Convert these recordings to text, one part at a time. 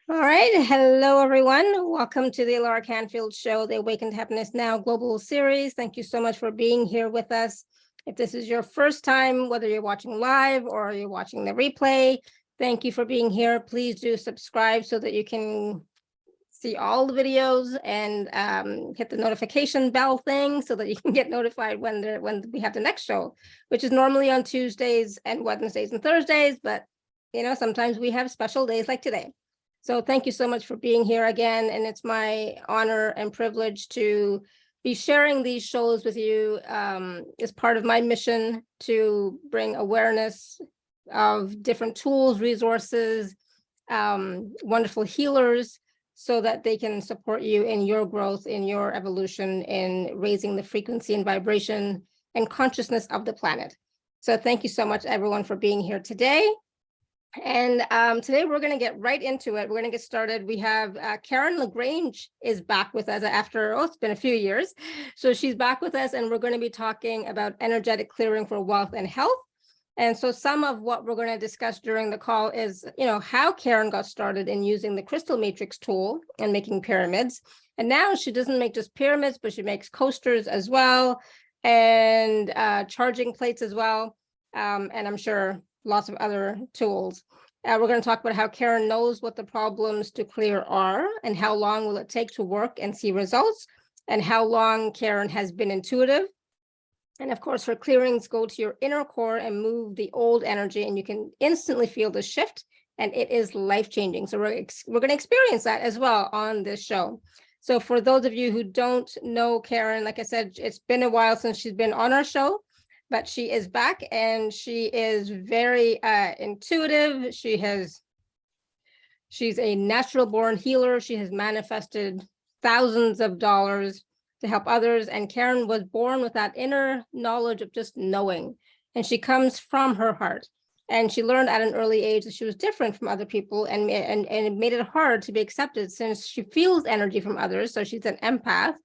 All right. Hello, everyone. Welcome to the Alaracanfieldshow, the Awaken to Happiness Now global series. Thank you so much for being here with us. If this is your first time, whether you're watching live or you're watching the replay, thank you for being here. Please do subscribe so that you can see all the videos and hit the notification bell thing so that you can get notified when we have the next show, which is normally on Tuesdays and Wednesdays and Thursdays. But, sometimes we have special days like today. So thank you so much for being here again. And it's my honor and privilege to be sharing these shows with you as part of my mission to bring awareness of different tools, resources, wonderful healers, so that they can support you in your growth, in your evolution, in raising the frequency and vibration and consciousness of the planet. So thank you so much, everyone, for being here today. And today we're going to get right into it. We're going to get started. We have Karen Lagrange is back with us after, it's been a few years. So she's back with us, and we're going to be talking about energetic clearing for wealth and health. And so some of what we're going to discuss during the call is, how Karen got started in using the crystal matrix tool and making pyramids. And now she doesn't make just pyramids, but she makes coasters as well, and charging plates as well. And I'm sure lots of other tools. We're going to talk about how Karen knows what the problems to clear are and how long will it take to work and see results, and how long Karen has been intuitive. And of course, her clearings go to your inner core and move the old energy, and you can instantly feel the shift, and it is life-changing. So we're going to experience that as well on this show. So for those of you who don't know Karen, like I said, it's been a while since she's been on our show, but she is back, and she is very intuitive. She's a natural born healer. She has manifested thousands of dollars to help others. And Karen was born with that inner knowledge of just knowing. And she comes from her heart. And she learned at an early age that she was different from other people, and it made it hard to be accepted since she feels energy from others. So she's an empath,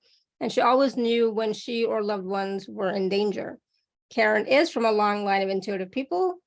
and she always knew when she or loved ones were in danger. Karen is from a long line of intuitive people,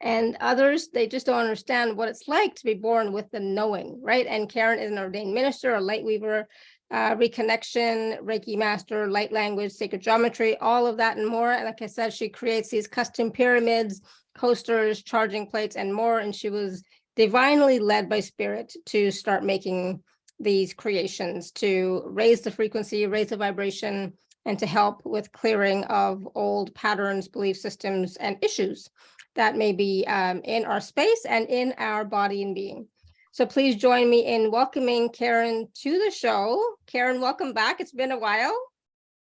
and others, they just don't understand what it's like to be born with the knowing, right? And Karen is an ordained minister, a light weaver, reconnection, Reiki master, light language, sacred geometry, all of that and more. And like I said, she creates these custom pyramids, coasters, charging plates, and more. And she was divinely led by spirit to start making these creations to raise the frequency, raise the vibration, and to help with clearing of old patterns, belief systems, and issues that may be in our space and in our body and being. So please join me in welcoming Karen to the show. Karen, welcome back. It's been a while.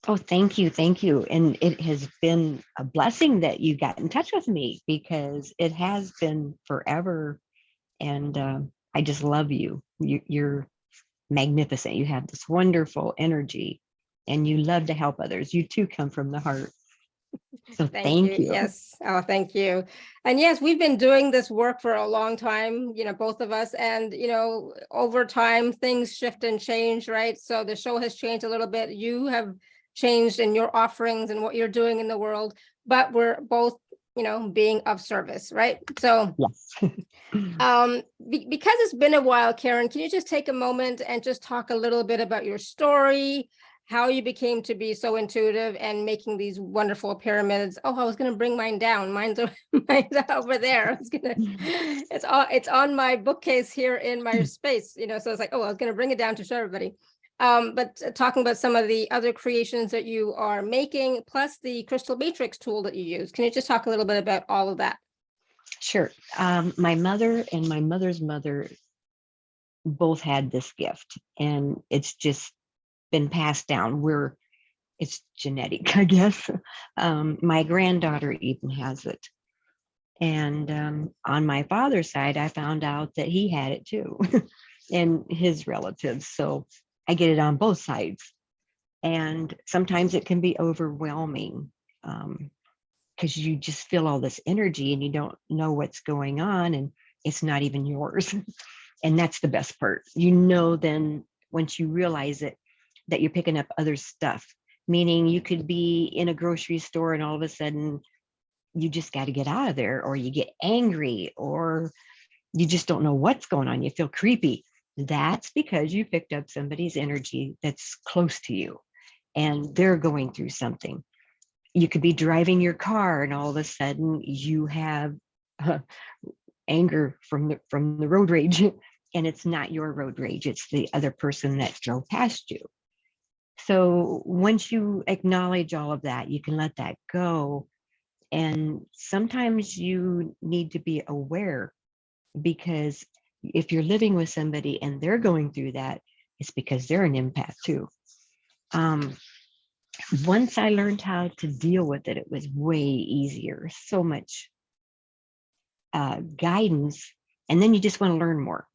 Oh, thank you. Thank you. And it has been a blessing that you got in touch with me, because it has been forever. And I just love you. You're magnificent. You have this wonderful energy, and you love to help others. You too come from the heart. So thank you. Yes. Oh, thank you. And yes, we've been doing this work for a long time, both of us. And, over time, things shift and change, right? So the show has changed a little bit. You have changed in your offerings and what you're doing in the world, but we're both, being of service, right? So yes. Because it's been a while, Karen, can you just take a moment and just talk a little bit about your story, how you became to be so intuitive and making these wonderful pyramids? Oh, I was going to bring mine down. Mine's over there. It's on my bookcase here in my space, so it's like, oh, I was going to bring it down to show everybody. But talking about some of the other creations that you are making, plus the crystal matrix tool that you use. Can you just talk a little bit about all of that? Sure. My mother and my mother's mother both had this gift, and it's just been passed down. It's genetic, I guess. My granddaughter even has it. And on my father's side, I found out that he had it too, and his relatives. So I get it on both sides. And sometimes it can be overwhelming, because you just feel all this energy and you don't know what's going on, and it's not even yours. And that's the best part. Then once you realize it, that you're picking up other stuff, meaning you could be in a grocery store and all of a sudden you just got to get out of there, or you get angry, or you just don't know what's going on. You feel creepy. That's because you picked up somebody's energy that's close to you and they're going through something. You could be driving your car and all of a sudden you have anger from the road rage, and it's not your road rage, it's the other person that drove past you. So once you acknowledge all of that, you can let that go. And sometimes you need to be aware, because if you're living with somebody and they're going through that, it's because they're an empath too. Once I learned how to deal with it, it was way easier, so much guidance. And then you just want to learn more.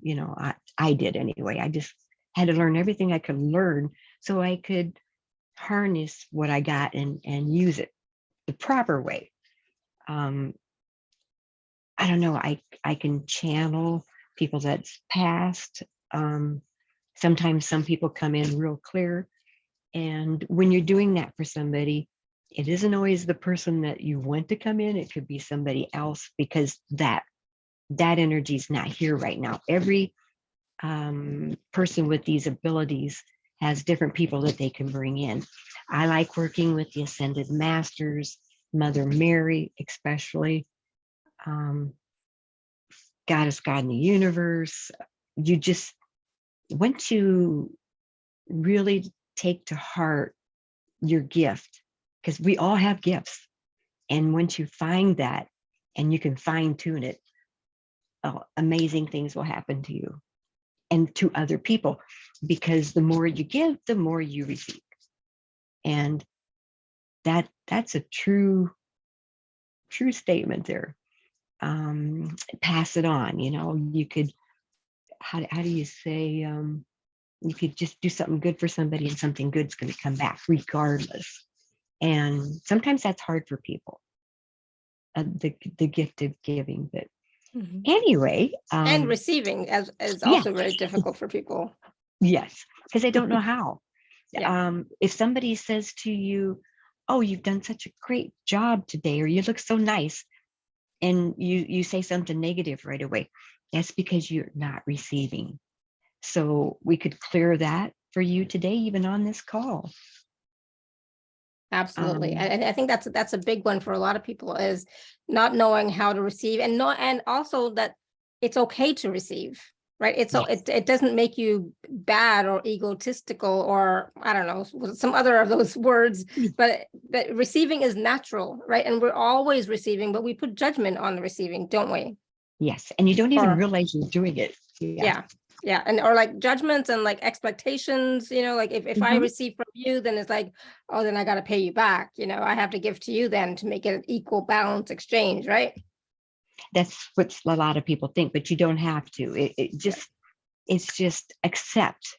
I did anyway. I just had to learn everything I could learn so I could harness what I got and use it the proper way. I don't know. I can channel people that's passed. Sometimes some people come in real clear. And when you're doing that for somebody, it isn't always the person that you want to come in. It could be somebody else, because that energy is not here right now. Every person with these abilities has different people that they can bring in. I like working with the Ascended Masters, Mother Mary, especially. Goddess, God in the universe. You just, once you really take to heart your gift, because we all have gifts. And once you find that and you can fine tune it, amazing things will happen to you and to other people, because the more you give, the more you receive. And that's a true statement there. Pass it on. You could, how do you say, you could just do something good for somebody and something good's going to come back regardless. And sometimes that's hard for people, the gift of giving. But anyway, and receiving is also very difficult for people. Yes, because they don't know how. Yeah. If somebody says to you, "Oh, you've done such a great job today," or "You look so nice," and you say something negative right away, that's because you're not receiving. So we could clear that for you today, even on this call. Absolutely. And I think that's a big one for a lot of people, is not knowing how to receive, and also that it's okay to receive, right? Yes. It doesn't make you bad or egotistical, or I don't know, some other of those words, but that receiving is natural, right? And we're always receiving, but we put judgment on the receiving, don't we? Yes. And you don't even realize you're doing it. Yeah. And or like judgments and like expectations, like if I receive from you, then it's like, oh, then I got to pay you back. I have to give to you then to make it an equal balance exchange, right? That's what a lot of people think, but you don't have to. It's just accept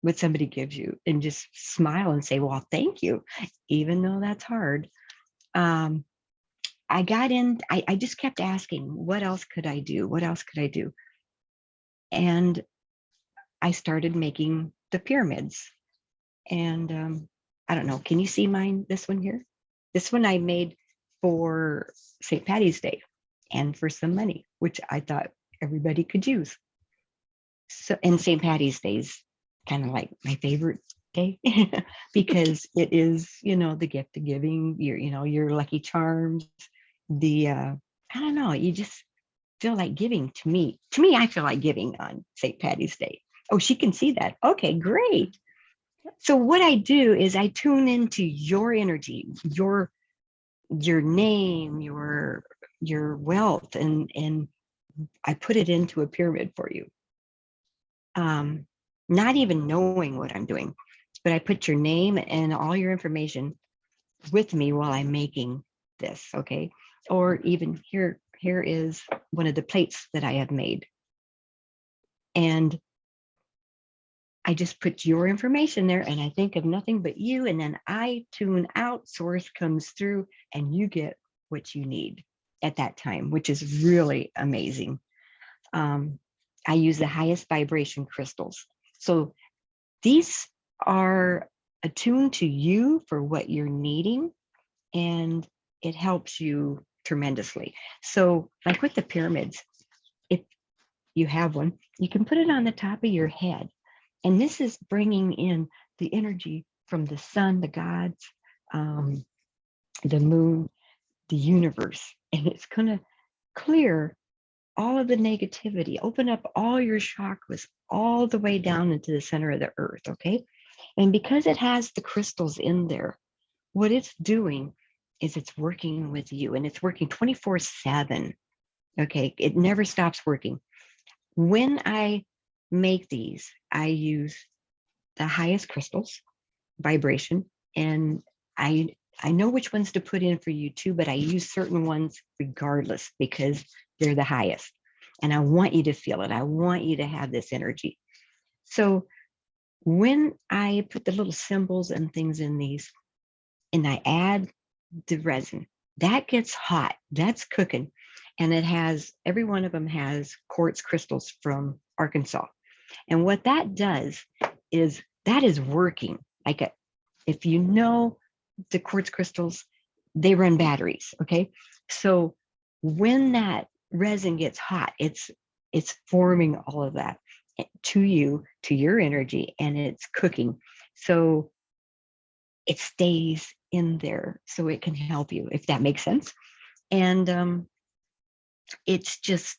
what somebody gives you and just smile and say, well, thank you, even though that's hard. I just kept asking, what else could I do? What else could I do? And I started making the pyramids. And I don't know, can you see mine? This one here? This one I made for St. Patty's Day and for some money, which I thought everybody could use. So, and St. Patty's Day is kind of like my favorite day because it is, the gift of giving, your lucky charms, I don't know, you just feel like giving. To me, I feel like giving on St. Patty's Day. Oh, she can see that. Okay, great. So what I do is I tune into your energy, your name, your wealth, and I put it into a pyramid for you. Not even knowing what I'm doing, but I put your name and all your information with me while I'm making this, okay? Or even here is one of the plates that I have made. And I just put your information there and I think of nothing but you. And then I tune out, source comes through, and you get what you need at that time, which is really amazing. I use the highest vibration crystals. So these are attuned to you for what you're needing, and it helps you tremendously. So like with the pyramids, you have one, you can put it on the top of your head. And this is bringing in the energy from the sun, the gods, the moon, the universe. And it's going to clear all of the negativity, open up all your chakras all the way down into the center of the earth. Okay. And because it has the crystals in there, what it's doing is it's working with you, and it's working 24/7. Okay. It never stops working. When I make these, I use the highest crystals, vibration, and I know which ones to put in for you too, but I use certain ones regardless because they're the highest. And I want you to feel it. I want you to have this energy. So when I put the little symbols and things in these, and I add the resin, that gets hot. That's cooking. And it has, every one of them has quartz crystals from Arkansas. And what that does is that is working. Like if you know the quartz crystals, they run batteries. Okay. So when that resin gets hot, it's forming all of that to you, to your energy, and it's cooking. So it stays in there so it can help you, if that makes sense. And it's just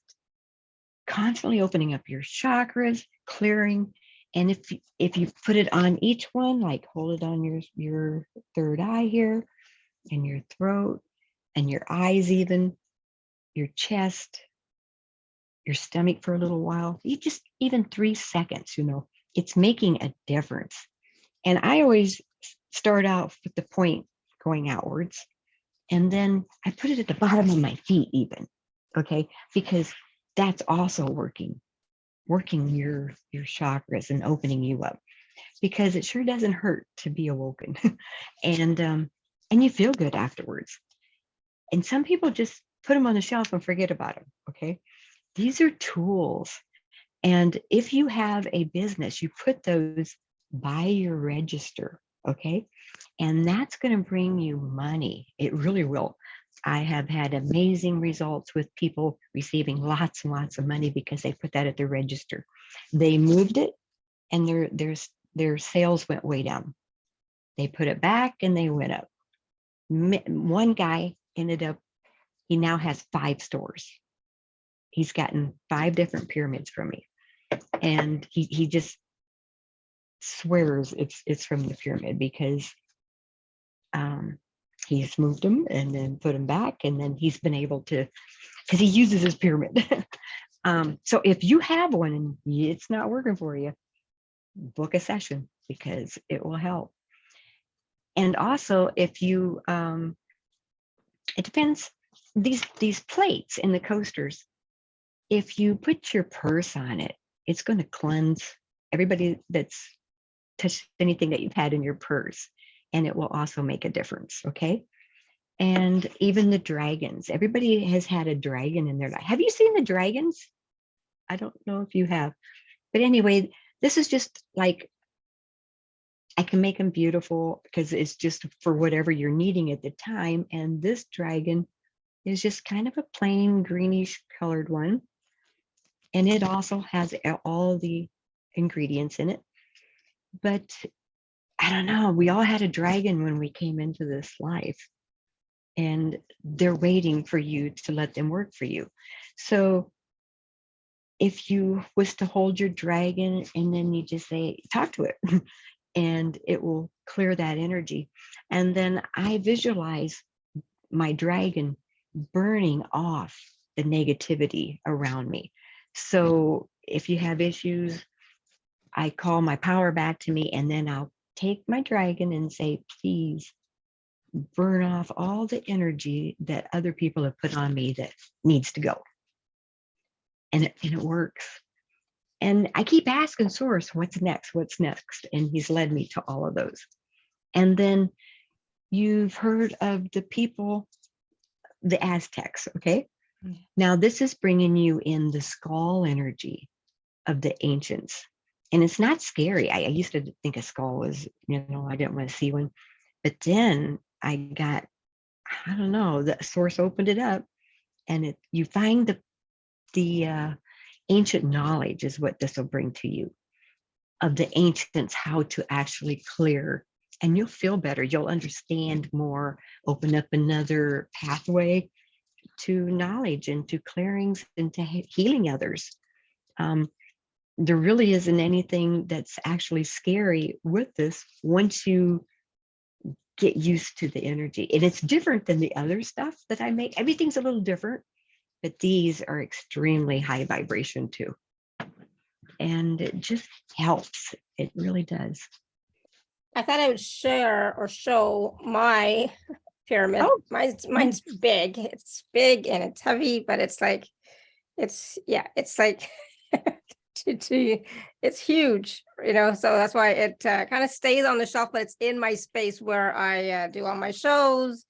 constantly opening up your chakras, clearing. And if you put it on each one, like hold it on your third eye here, and your throat, and your eyes, even your chest, your stomach for a little while, you just even 3 seconds, it's making a difference. And I always start out with the point going outwards, and then I put it at the bottom of my feet even, okay? Because that's also working your chakras and opening you up, because it sure doesn't hurt to be awoken. And you feel good afterwards. And some people just put them on the shelf and forget about them, okay? These are tools. And if you have a business, you put those by your register, okay? And that's going to bring you money. It really will. I have had amazing results with people receiving lots and lots of money because they put that at their register. They moved it, and their sales went way down. They put it back and they went up. One guy ended up, he now has 5 stores. He's gotten 5 different pyramids from me. And he just swears it's from the pyramid, because he's moved them and then put them back, and then he's been able to, because he uses his pyramid. So if you have one and it's not working for you, book a session, because it will help. And also, if you, it depends, these plates in the coasters, if you put your purse on it, it's going to cleanse everybody that's touched anything that you've had in your purse, and it will also make a difference. Okay. And even the dragons, everybody has had a dragon in their life. Have you seen the dragons? I don't know if you have, but anyway, this is just like, I can make them beautiful because it's just for whatever you're needing at the time. And this dragon is just kind of a plain greenish colored one. And it also has all the ingredients in it. But I don't know, we all had a dragon when we came into this life, and they're waiting for you to let them work for you. So if you was to hold your dragon and then you just say, talk to it, and it will clear that energy. And then I visualize my dragon burning off the negativity around me. So if you have issues, I call my power back to me, and then I'll take my dragon and say, please burn off all the energy that other people have put on me that needs to go. And it works. And I keep asking Source, what's next? What's next? And he's led me to all of those. And then you've heard of the people, the Aztecs, okay? Now this is bringing you in the skull energy of the ancients. And it's not scary. I used to think a skull was, I didn't want to see one. But then I got, I don't know, the Source opened it up, and you find the ancient knowledge is what this will bring to you, of the ancients, how to actually clear, and you'll feel better. You'll understand more, open up another pathway to knowledge and to clearings and to healing others. There really isn't anything that's actually scary with this once you get used to the energy. And it's different than the other stuff that I make. Everything's a little different, but these are extremely high vibration too. And it just helps. It really does. I thought I would share or show my pyramid. Oh, Mine's big. It's big and it's heavy, but it's like, it's like it's huge, so that's why it kind of stays on the shelf, but it's in my space where I do all my shows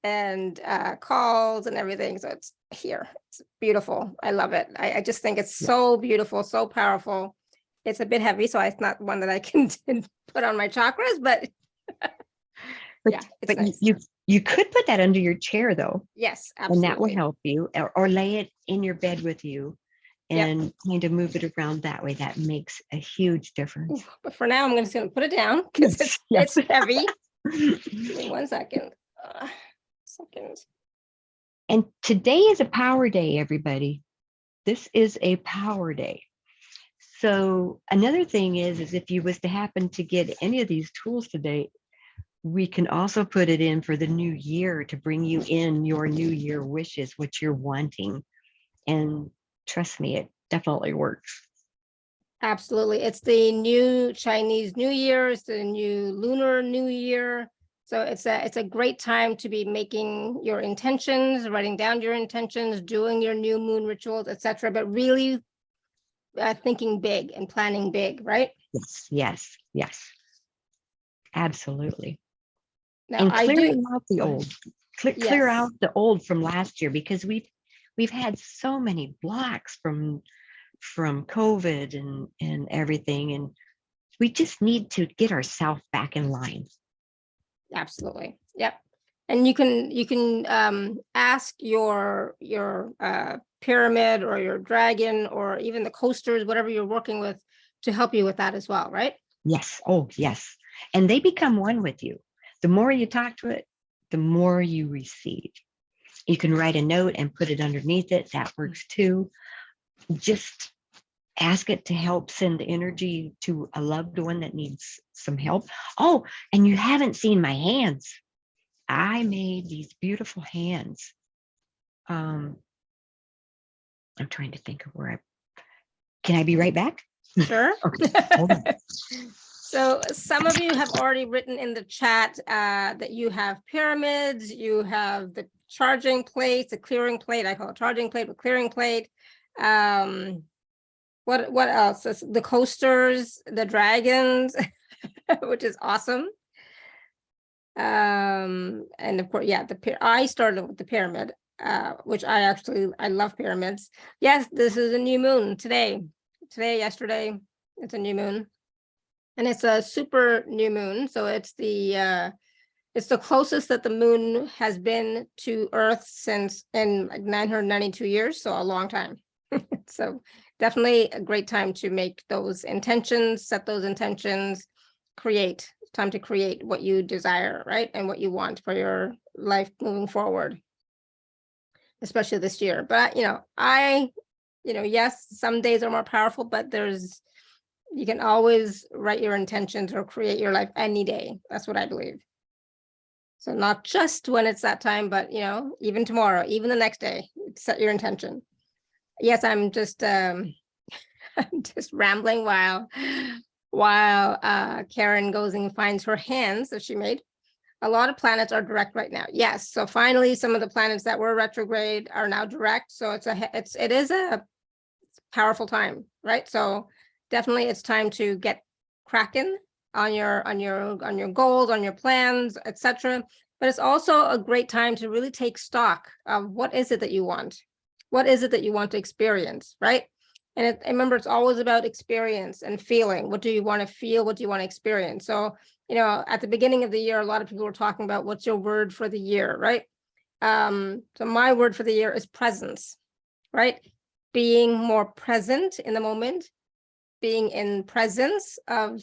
and calls and everything. So it's here. It's beautiful. I love it. I just think it's so beautiful, so powerful. It's a bit heavy, so it's not one that I can put on my chakras, but yeah, it's nice. You could put that under your chair though. Yes, absolutely. And that will help you, or lay it in your bed with you and kind of move it around that way. That makes a huge difference. But for now, I'm just going to put it down because it's heavy. Give me 1 second. And today is a power day, everybody. This is a power day. So another thing is if you was to happen to get any of these tools today, we can also put it in for the new year to bring you in your new year wishes, what you're wanting. And trust me, it definitely works. Absolutely. It's the new Chinese New Year. It's the new Lunar New Year. So it's a great time to be making your intentions, writing down your intentions, doing your new moon rituals, etc. But really thinking big and planning big, right? Yes. Absolutely. Now, and clearing out the old, clear out the old from last year, because we've had so many blocks from COVID and everything, and we just need to get ourselves back in line. Absolutely. Yep. And you can ask your pyramid or your dragon or even the coasters, whatever you're working with, to help you with that as well, right? Yes. Oh, yes. And they become one with you. The more you talk to it, the more you receive. You can write a note and put it underneath it. That works too. Just ask it to help send energy to a loved one that needs some help. Oh, and you haven't seen my hands. I made these beautiful hands. I'm trying to think of where can I be right back? Sure. Okay, hold on. So some of you have already written in the chat that you have pyramids, you have the charging plate, the clearing plate. I call it charging plate, but clearing plate. What else? The coasters, the dragons, which is awesome. And of course, I started with the pyramid, which I love pyramids. Yes, this is a new moon today, yesterday. It's a new moon. And it's a super new moon, so it's the closest that the moon has been to Earth since in like 992 years, so a long time. So definitely a great time to make those intentions, set those intentions, create. It's time to create what you desire, right, and what you want for your life moving forward, especially this year. But yes, some days are more powerful, but you can always write your intentions or create your life any day. That's what I believe. So not just when it's that time, but even tomorrow, even the next day, set your intention. Yes, I'm just I'm just rambling while Karen goes and finds her hands that she made. A lot of planets are direct right now. Yes, so finally some of the planets that were retrograde are now direct. So it is a powerful time, right? So definitely it's time to get cracking on your goals, on your plans, etc. But it's also a great time to really take stock of what is it that you want? What is it that you want to experience, right? And remember, it's always about experience and feeling. What do you want to feel? What do you want to experience? So, at the beginning of the year, a lot of people were talking about what's your word for the year, right? So my word for the year is presence, right? being more present in the moment, being in presence of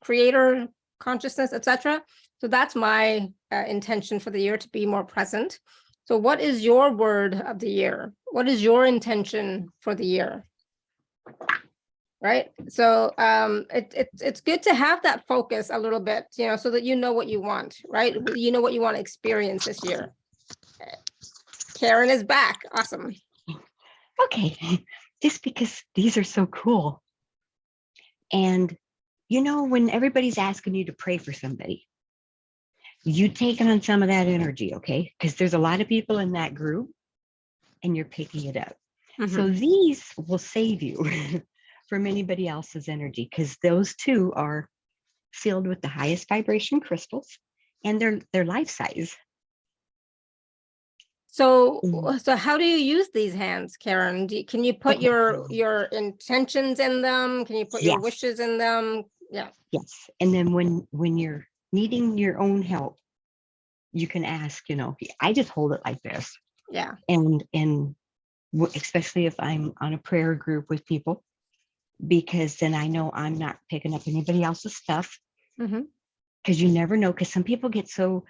creator consciousness, etc. So that's my intention for the year, to be more present. So what is your word of the year? What is your intention for the year? Right. So it's good to have that focus a little bit, you know, so that you know what you want, right? You know what you want to experience this year. Karen is back. Awesome. Okay. Just because these are so cool. And, you know, when everybody's asking you to pray for somebody, you take on some of that energy, okay? Because there's a lot of people in that group and you're picking it up. So these will save you from anybody else's energy, because those two are filled with the highest vibration crystals, and they're life size. So how do you use these hands, Karen? Can you put your intentions in them? Can you put your wishes in them? Yeah. Yes. And then when you're needing your own help, you can ask, you know, I just hold it like this. Yeah. And especially if I'm on a prayer group with people, because then I know I'm not picking up anybody else's stuff. Because you never know, because some people get so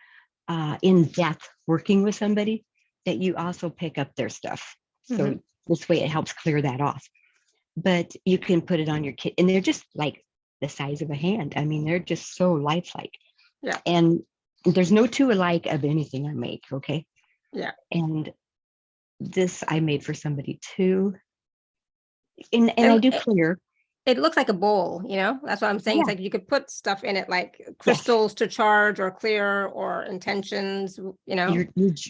in depth working with somebody that you also pick up their stuff. So this way it helps clear that off. But you can put it on your kid, and they're just like the size of a hand. I mean, they're just so lifelike. Yeah. And there's no two alike of anything I make. Okay. Yeah. And this I made for somebody too. And I do clear. It looks like a bowl, you know, that's what I'm saying. It's like you could put stuff in it, like crystals to charge or clear, or intentions, you know.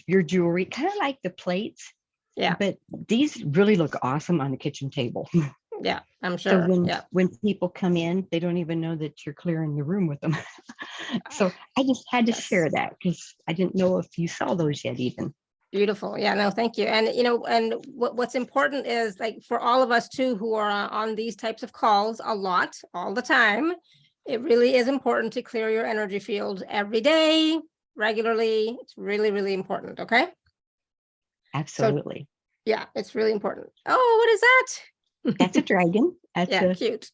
Your jewelry, kind of like the plates. Yeah. But these really look awesome on the kitchen table. Yeah, I'm sure. So when people come in, they don't even know that you're clearing the room with them. So I just had to share that, because I didn't know if you saw those yet even. Beautiful. Yeah, no, thank you. And, you know, and what's important is, like, for all of us too, who are on these types of calls a lot, all the time, it really is important to clear your energy field every day, regularly. It's really, really important. Okay. Absolutely. So, yeah, it's really important. Oh, what is that? That's a dragon. That's cute.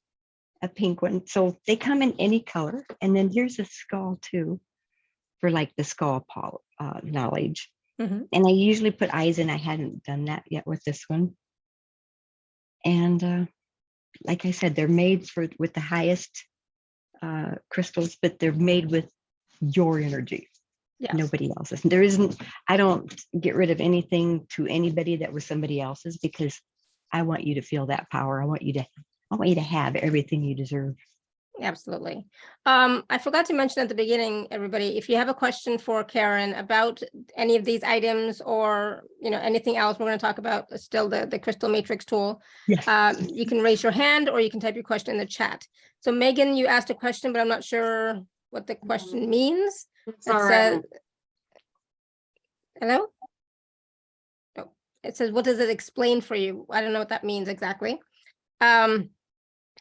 A pink one. So they come in any color. And then here's a skull too, for like the skull knowledge. And I usually put eyes in. I hadn't done that yet with this one. And like I said, they're made with the highest crystals, but they're made with your energy. Yes. Nobody else's. There isn't, I don't get rid of anything to anybody that was somebody else's, because I want you to feel that power. I want you to have everything you deserve. Absolutely. I forgot to mention at the beginning, everybody, if you have a question for Karen about any of these items, or, you know, anything else we're going to talk about, still the crystal matrix tool, you can raise your hand, or you can type your question in the chat. So Megan, you asked a question, but I'm not sure what the question means. It says, hello? Oh, it says, what does it explain for you? I don't know what that means exactly.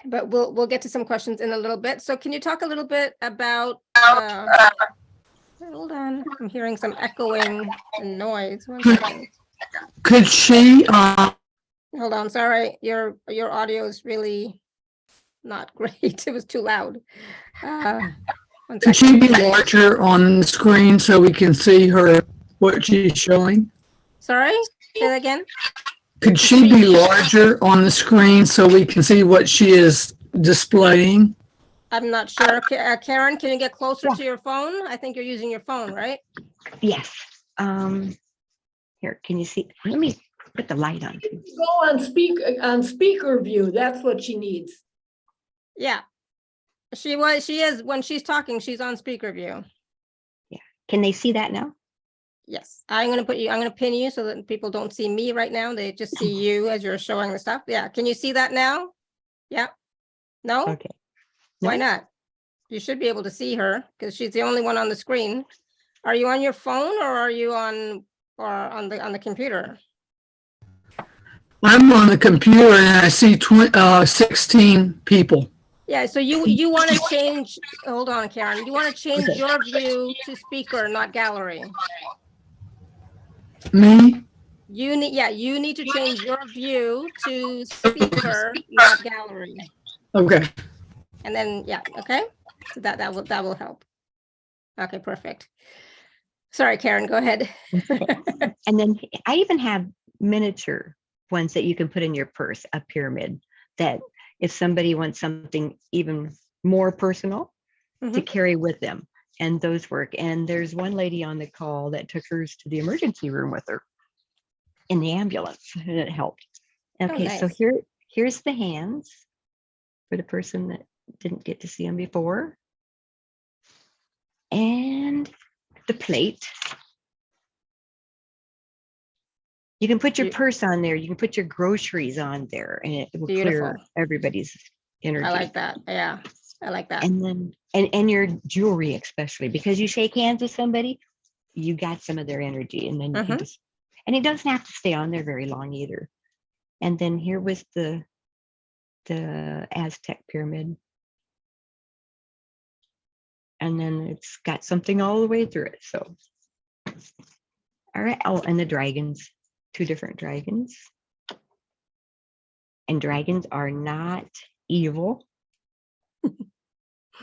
But we'll get to some questions in a little bit. So can you talk a little bit about, hold on, I'm hearing some echoing and noise. One second. Could she, hold on, sorry, your audio is really not great. It was too loud. Could she be larger on the screen so we can see her, what she's showing? Sorry, say that again. Could she be larger on the screen so we can see what she is displaying? I'm not sure. Karen, can you get closer to your phone? I think you're using your phone, right? Yes. Here, can you see? Let me put the light on. Go on speaker view. That's what she needs. Yeah. She is, when she's talking, she's on speaker view. Yeah. Can they see that now? Yes, I'm going to pin you so that people don't see me right now. They just see you as you're showing the stuff. Yeah. Can you see that now? Yeah. No? Okay. Why not? You should be able to see her, because she's the only one on the screen. Are you on your phone, or are you on the computer? I'm on the computer and I see 16 people. Yeah, so you want to change, hold on, Karen. You want to change your view to speaker, not gallery. Me? You need to change your view to speaker, not gallery. Okay. And then, okay. So that will help. Okay, perfect. Sorry, Karen, go ahead. And then I even have miniature ones that you can put in your purse, a pyramid, that if somebody wants something even more personal to carry with them, and those work. And there's one lady on the call that took hers to the emergency room with her in the ambulance, and it helped. Okay, so nice. here's the hands for the person that didn't get to see them before. And the plate. You can put your purse on there. You can put your groceries on there, and it will clear everybody's energy. I like that. Yeah, I like that. And then, and your jewelry, especially because you shake hands with somebody, you got some of their energy, and then you can just, and it doesn't have to stay on there very long either. And then here was the Aztec pyramid. And then it's got something all the way through it. So, all right. Oh, and the dragons, 2 different dragons. And dragons are not evil.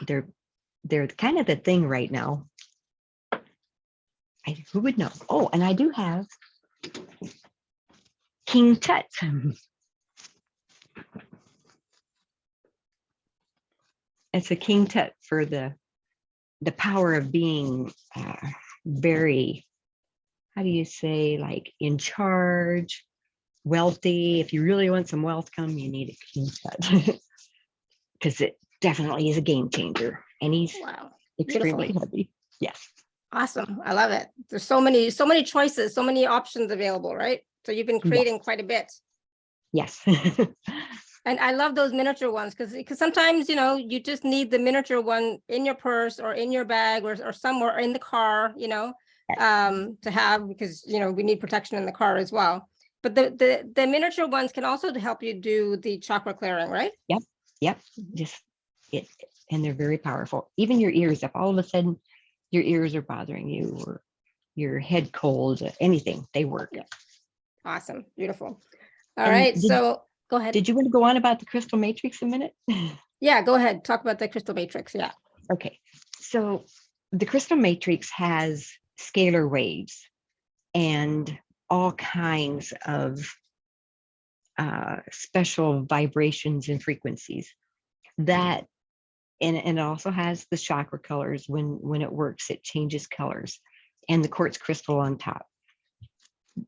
They're kind of the thing right now. Who would know? Oh, and I do have King Tut. It's a King Tut for the power of being very, how do you say, like in charge, wealthy. If you really want some wealth come, you need a King Tut, because it definitely is a game changer, and he's extremely heavy. Yes. Awesome. I love it. There's so many choices, so many options available, right? So you've been creating quite a bit. Yes. And I love those miniature ones because sometimes, you just need the miniature one in your purse or in your bag or somewhere or in the car, to have, because, we need protection in the car as well. But the miniature ones can also help you do the chakra clearing, right? Yep. Just it, and they're very powerful. Even your ears, if all of a sudden your ears are bothering you or your head cold, anything, they work. Yeah. Awesome. Beautiful. All right. So go ahead. Did you want to go on about the crystal matrix a minute? Yeah, go ahead. Talk about the crystal matrix. Yeah. Okay. So the crystal matrix has scalar waves and all kinds of special vibrations and frequencies that, and it also has the chakra colors. When it works, it changes colors, and the quartz crystal on top.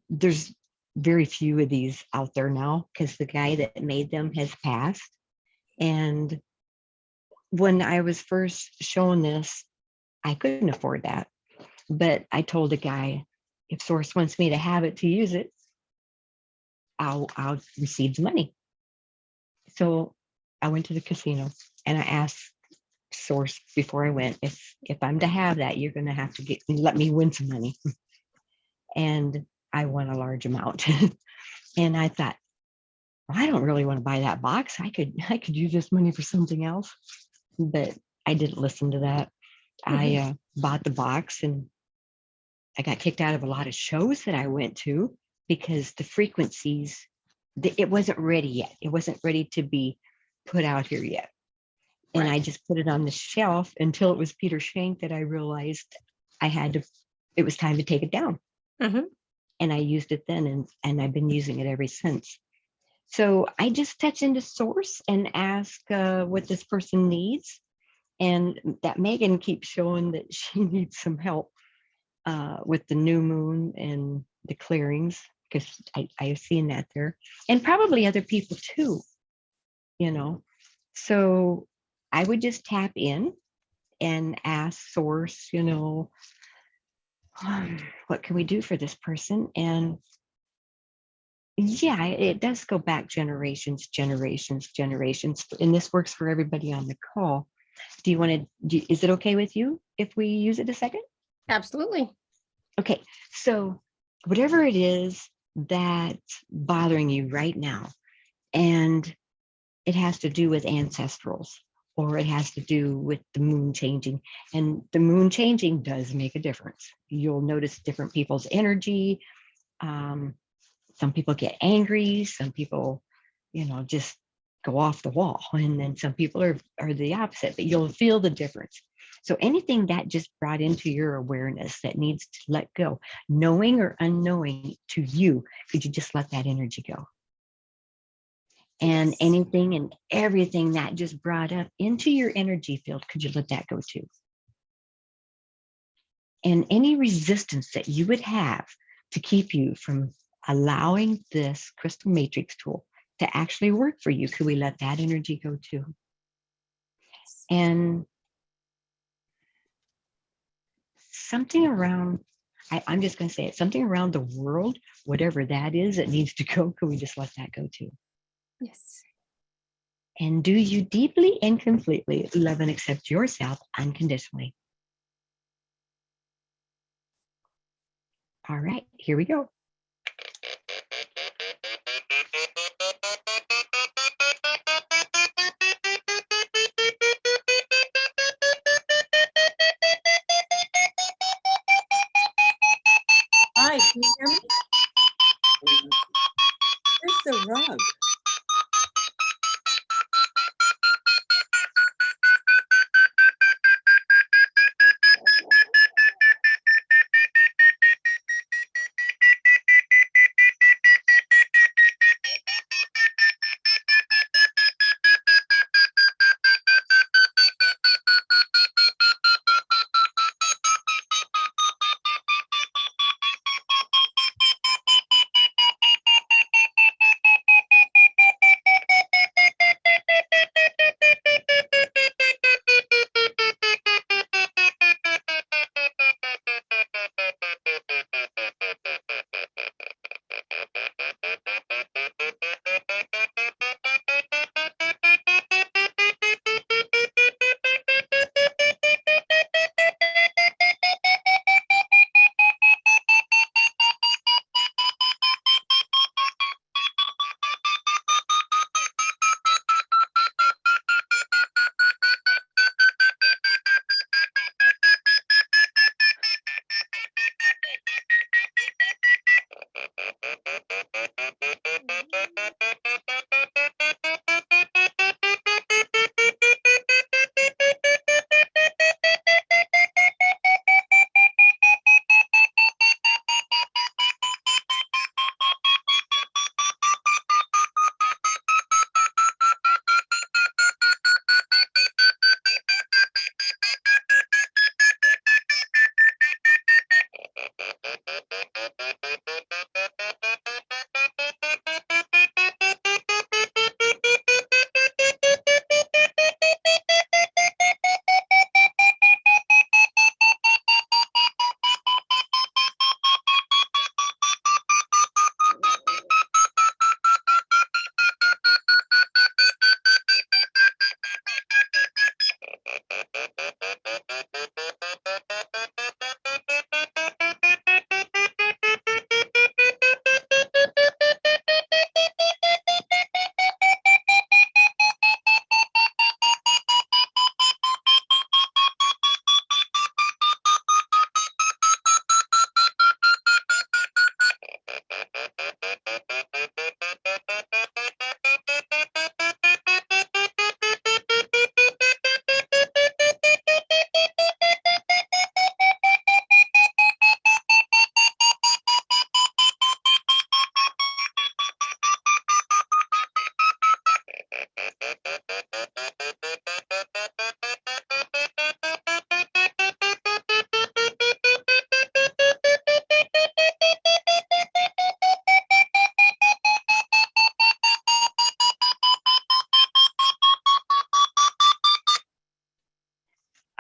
There's very few of these out there now because the guy that made them has passed. And when I was first shown this, I couldn't afford that. But I told the guy, if Source wants me to have it to use it, I'll receive the money. So I went to the casino and I asked Source before I went, if I'm to have that, you're going to have to let me win some money. And I won a large amount. And I thought, well, I don't really want to buy that box. I could use this money for something else. But I didn't listen to that. I bought the box, and I got kicked out of a lot of shows that I went to because the frequencies, it wasn't ready yet. It wasn't ready to be put out here yet. And I just put it on the shelf until it was Peter Shank that I realized it was time to take it down. And I used it then, and I've been using it ever since. So I just touch into Source and ask what this person needs. And that Megan keeps showing that she needs some help with the new moon and the clearings, because I've seen that there, and probably other people too, So I would just tap in and ask Source, what can we do for this person? And yeah, it does go back generations. And this works for everybody on the call. Is it okay with you if we use it a second? Absolutely. Okay, so whatever it is that's bothering you right now, and it has to do with ancestrals, or it has to do with the moon changing, and the moon changing does make a difference. You'll notice different people's energy. Some people get angry, some people, just go off the wall. And then some people are the opposite, but you'll feel the difference. So anything that just brought into your awareness that needs to let go, knowing or unknowing to you, could you just let that energy go? And anything and everything that just brought up into your energy field, could you let that go too? And any resistance that you would have to keep you from allowing this crystal matrix tool to actually work for you, could we let that energy go too? And something around, I'm just going to say it, something around the world, whatever that is, that needs to go, could we just let that go too? Yes. And do you deeply and completely love and accept yourself unconditionally? All right, here we go. Hi, can you hear me? Where's the rug?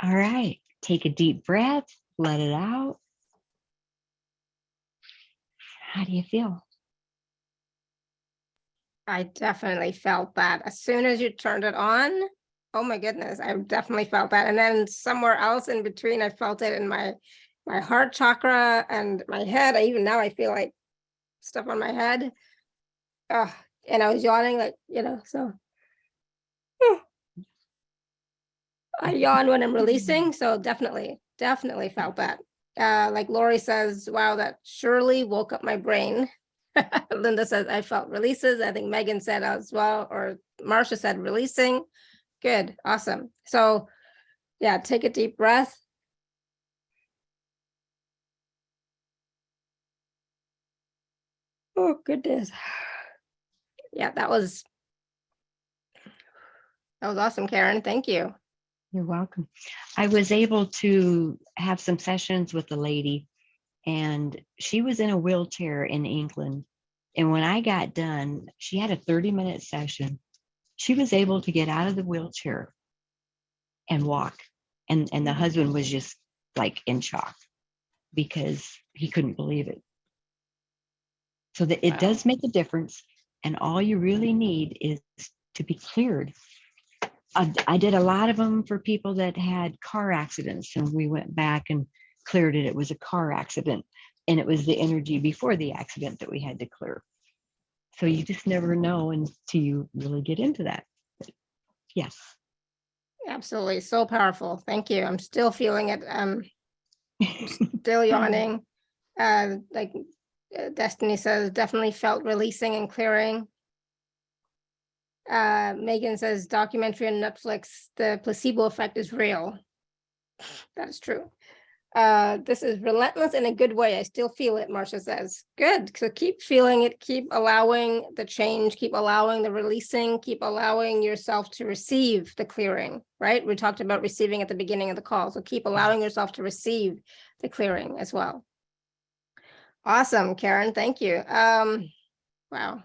All right, take a deep breath, let it out. How do you feel? I definitely felt that as soon as you turned it on. Oh my goodness, I definitely felt that. And then somewhere else in between, I felt it in my heart chakra and my head. Even now I feel like stuff on my head. And I was yawning, like, so I yawn when I'm releasing. So definitely felt that. Like Lori says, wow, that surely woke up my brain. Linda says, I felt releases. I think Megan said as well, or Marcia said releasing. Good. Awesome. So yeah, take a deep breath. Oh, goodness. Yeah, that was awesome, Karen. Thank you. You're welcome. I was able to have some sessions with a lady, and she was in a wheelchair in England. And when I got done, she had a 30-minute session. She was able to get out of the wheelchair and walk. And the husband was just like in shock because he couldn't believe it. So that it does make a difference. And all you really need is to be cleared. I did a lot of them for people that had car accidents, and we went back and cleared it. It was a car accident, and it was the energy before the accident that we had to clear. So you just never know until you really get into that. But yes. Absolutely. So powerful. Thank you. I'm still feeling it. Still yawning. Destiny says, definitely felt releasing and clearing. Megan says, documentary on Netflix, the placebo effect is real. That is true. This is relentless in a good way. I still feel it, Marcia says. Good. So keep feeling it, keep allowing the change, keep allowing the releasing, keep allowing yourself to receive the clearing, right? We talked about receiving at the beginning of the call. So keep allowing yourself to receive the clearing as well. Awesome, Karen. Thank you. Wow.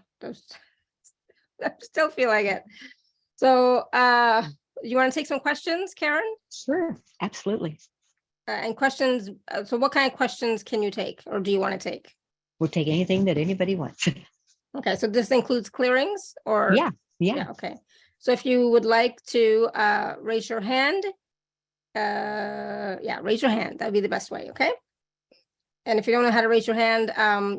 I'm still feeling it. So you want to take some questions, Karen? Sure. Absolutely. And questions. So what kind of questions can you take, or do you want to take? We'll take anything that anybody wants. Okay. So this includes clearings, or? Yeah. Okay. So if you would like to raise your hand, raise your hand. That'd be the best way. Okay. And if you don't know how to raise your hand,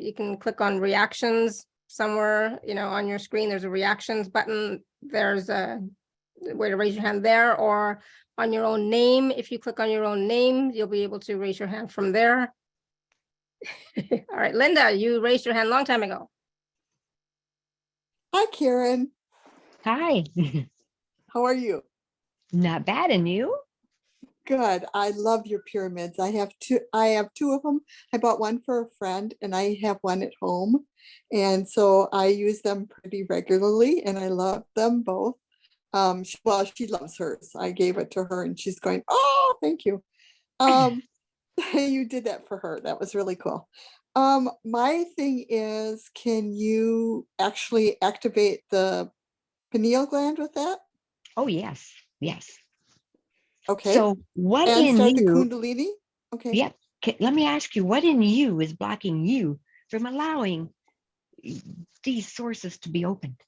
you can click on reactions somewhere, on your screen. There's a reactions button. There's a way to raise your hand there, or on your own name. If you click on your own name, you'll be able to raise your hand from there. All right, Linda, you raised your hand a long time ago. Hi, Karen. Hi. How are you? Not bad. And you? Good. I love your pyramids. I have two of them. I bought one for a friend, and I have one at home. And so I use them pretty regularly, and I love them both. She loves hers. I gave it to her, and she's going, oh, thank you. You did that for her. That was really cool. My thing is, can you actually activate the pineal gland with that? Oh, yes. Yes. Okay. So what And in start the you? Kundalini? Okay. Yep. Let me ask you, what in you is blocking you from allowing these sources to be opened?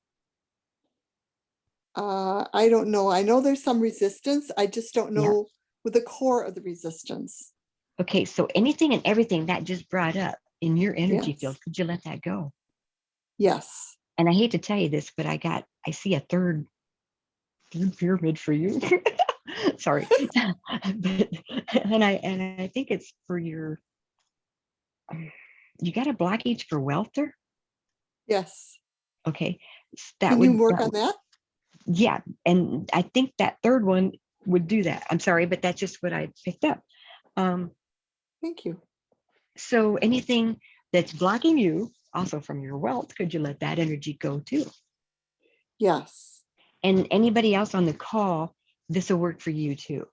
I don't know. I know there's some resistance. I just don't know with the core of the resistance. Okay. So anything and everything that just brought up in your energy Yes. field, could you let that go? Yes. And I hate to tell you this, but I see a third pyramid for you. Sorry. and I think it's for you got a blockage for wealth there? Yes. Okay. Can you work on that? Yeah. And I think that third one would do that. I'm sorry, but that's just what I picked up. Thank you. So anything that's blocking you also from your wealth, could you let that energy go too? Yes. And anybody else on the call, this will work for you too.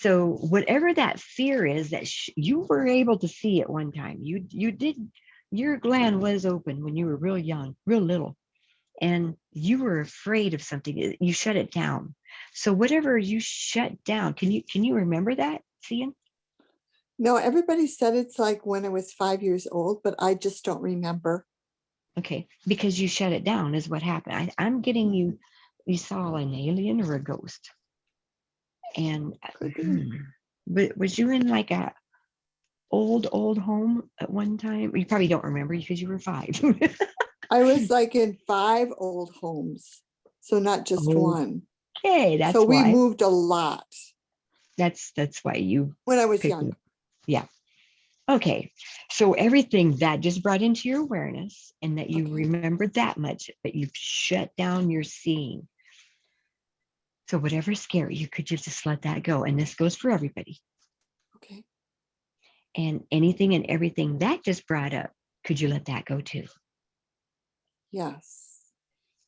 So whatever that fear is that you were able to see at one time, you did, your gland was open when you were real young, real little, and you were afraid of something, you shut it down. So whatever you shut down, can you remember that, Cian? No, everybody said it's like when I was 5 years old, but I just don't remember. Okay, because you shut it down is what happened. I'm getting you saw an alien or a ghost. And but was you in like a old home at one time? You probably don't remember because you were 5. I was like in 5 old homes, so not just one. Okay, that's so we why. moved a lot. That's why you when I was picked young. it. Yeah. Okay, so everything that just brought into your awareness and that you Okay. remembered that much, but you've shut down your seeing. So whatever's scary, you could just let that go. And this goes for everybody. Okay. And anything and everything that just brought up, could you let that go too? Yes.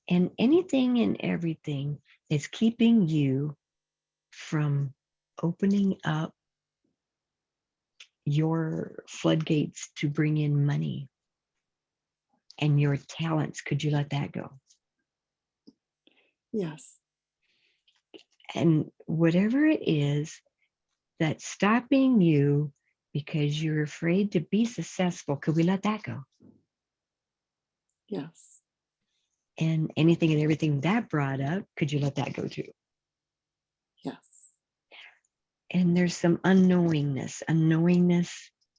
And anything and everything that's keeping you from opening up your floodgates to bring in money and your talents, could you let that go? Yes. And whatever it is that's stopping you because you're afraid to be successful, could we let that go? Yes. And anything and everything that brought up, could you let that go too? Yes. And there's some unknowingness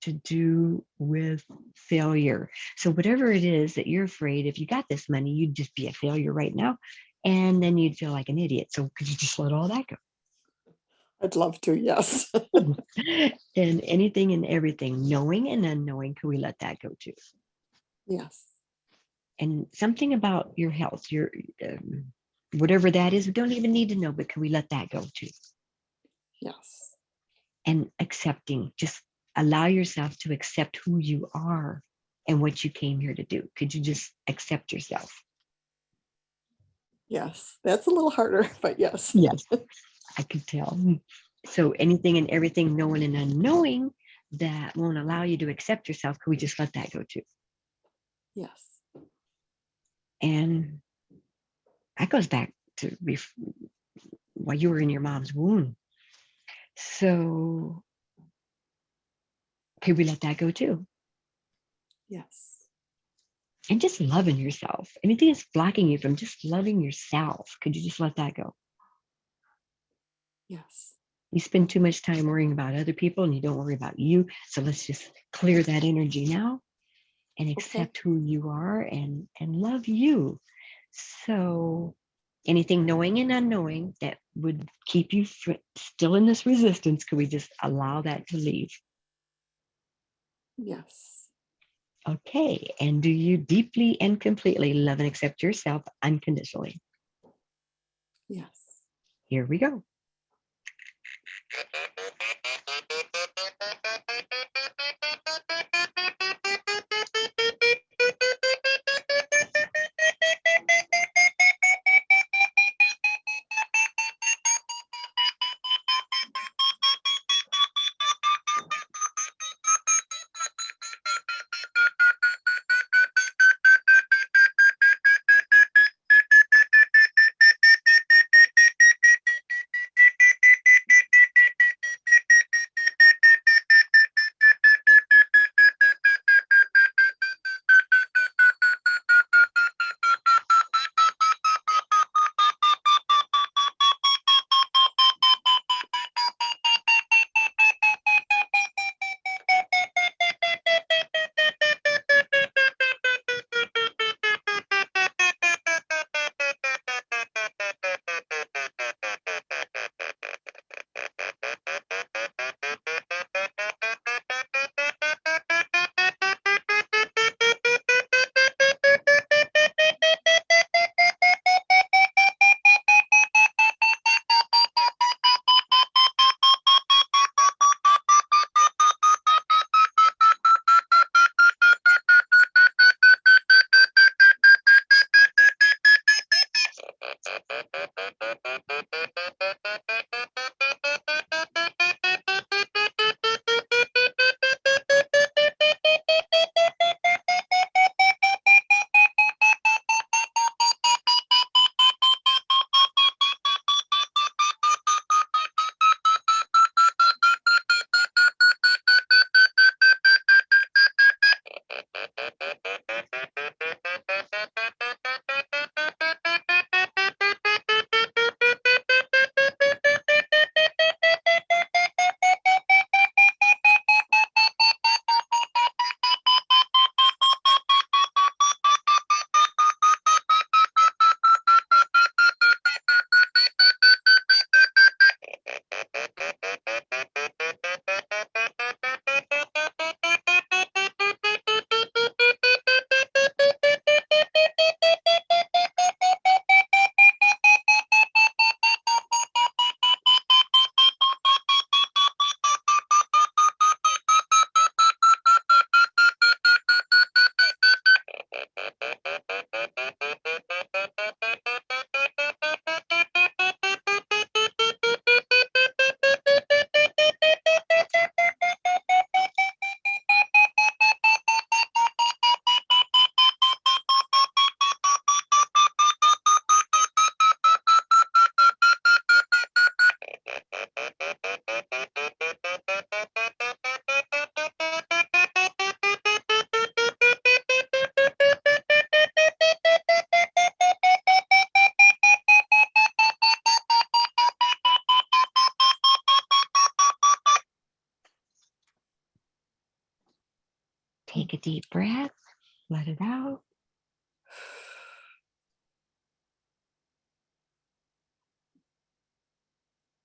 to do with failure. So whatever it is that you're afraid, if you got this money, you'd just be a failure right now. And then you'd feel like an idiot. So could you just let all that go? I'd love to. Yes. And anything and everything, knowing and unknowing, could we let that go too? Yes. And something about your health, your whatever that is, we don't even need to know, but can we let that go too? Yes. And accepting, just allow yourself to accept who you are and what you came here to do. Could you just accept yourself? Yes. That's a little harder, but yes. Yes, I could tell. So anything and everything, knowing and unknowing that won't allow you to accept yourself, could we just let that go too? Yes. And that goes back to while you were in your mom's womb. So could we let that go too? Yes. And just loving yourself. Anything that's blocking you from just loving yourself, could you just let that go? Yes. You spend too much time worrying about other people and you don't worry about you. So let's just clear that energy now and accept who you are and love you. So anything knowing and unknowing that would keep you still in this resistance, could we just allow that to leave? Yes. Okay. And do you deeply and completely love and accept yourself unconditionally? Yes. Here we go. Take a deep breath, let it out.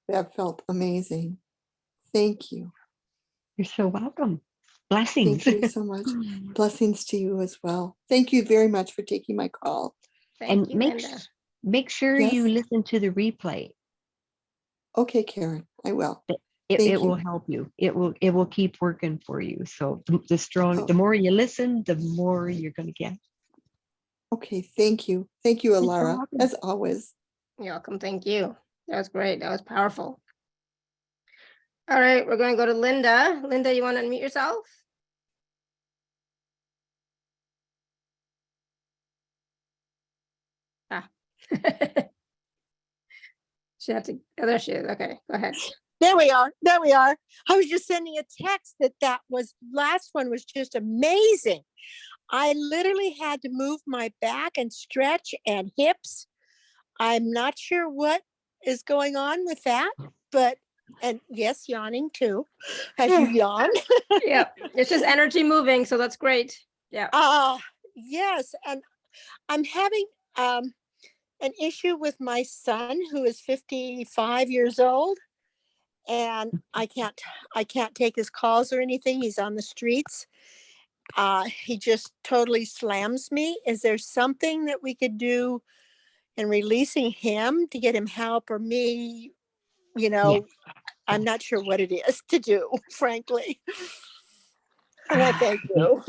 That felt amazing. Thank you. You're so welcome. Blessings. Thank you so much. Blessings to you as well. Thank you very much for taking my call. Thank And you, Linda. make sure Yes? you listen to the replay. Okay, Karen, I will. It Thank will you. help you. It will keep working for you. So the Oh. more you listen, the more you're going to get. Okay, thank you. Thank you, so Alara, welcome. as always. You're welcome. Thank you. That was great. That was powerful. All right, we're going to go to Linda. Linda, you want to unmute yourself? Ah. She had to, oh, there she is. Okay, go ahead. There we are. There we are. I was just sending a text that was last one was just amazing. I literally had to move my back and stretch and hips. I'm not sure what is going on with that, but and yes, yawning too, as you yawn. Yeah, it's just energy moving, so that's great. Yeah. Yes, and I'm having an issue with my son who is 55 years old. And I can't take his calls or anything. He's on the streets. He just totally slams me. Is there something that we could do in releasing him to get him help, or me? Yeah. I'm not sure what it is to do, frankly. And I thank you.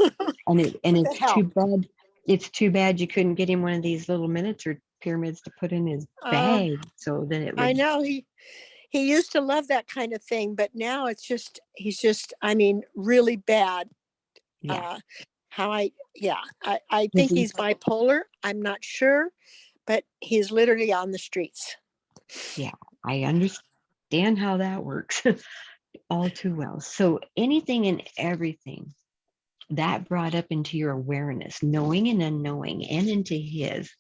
And for the it's help. too bad. It's too bad you couldn't get him one of these little miniature pyramids to put in his bag, so that it would. I know he used to love that kind of thing, but now he's just, I mean, really bad. Yeah. I think he's bipolar. I'm not sure, but he's literally on the streets. Yeah, I understand how that works all too well. So anything and everything that brought up into your awareness, knowing and unknowing, and into his,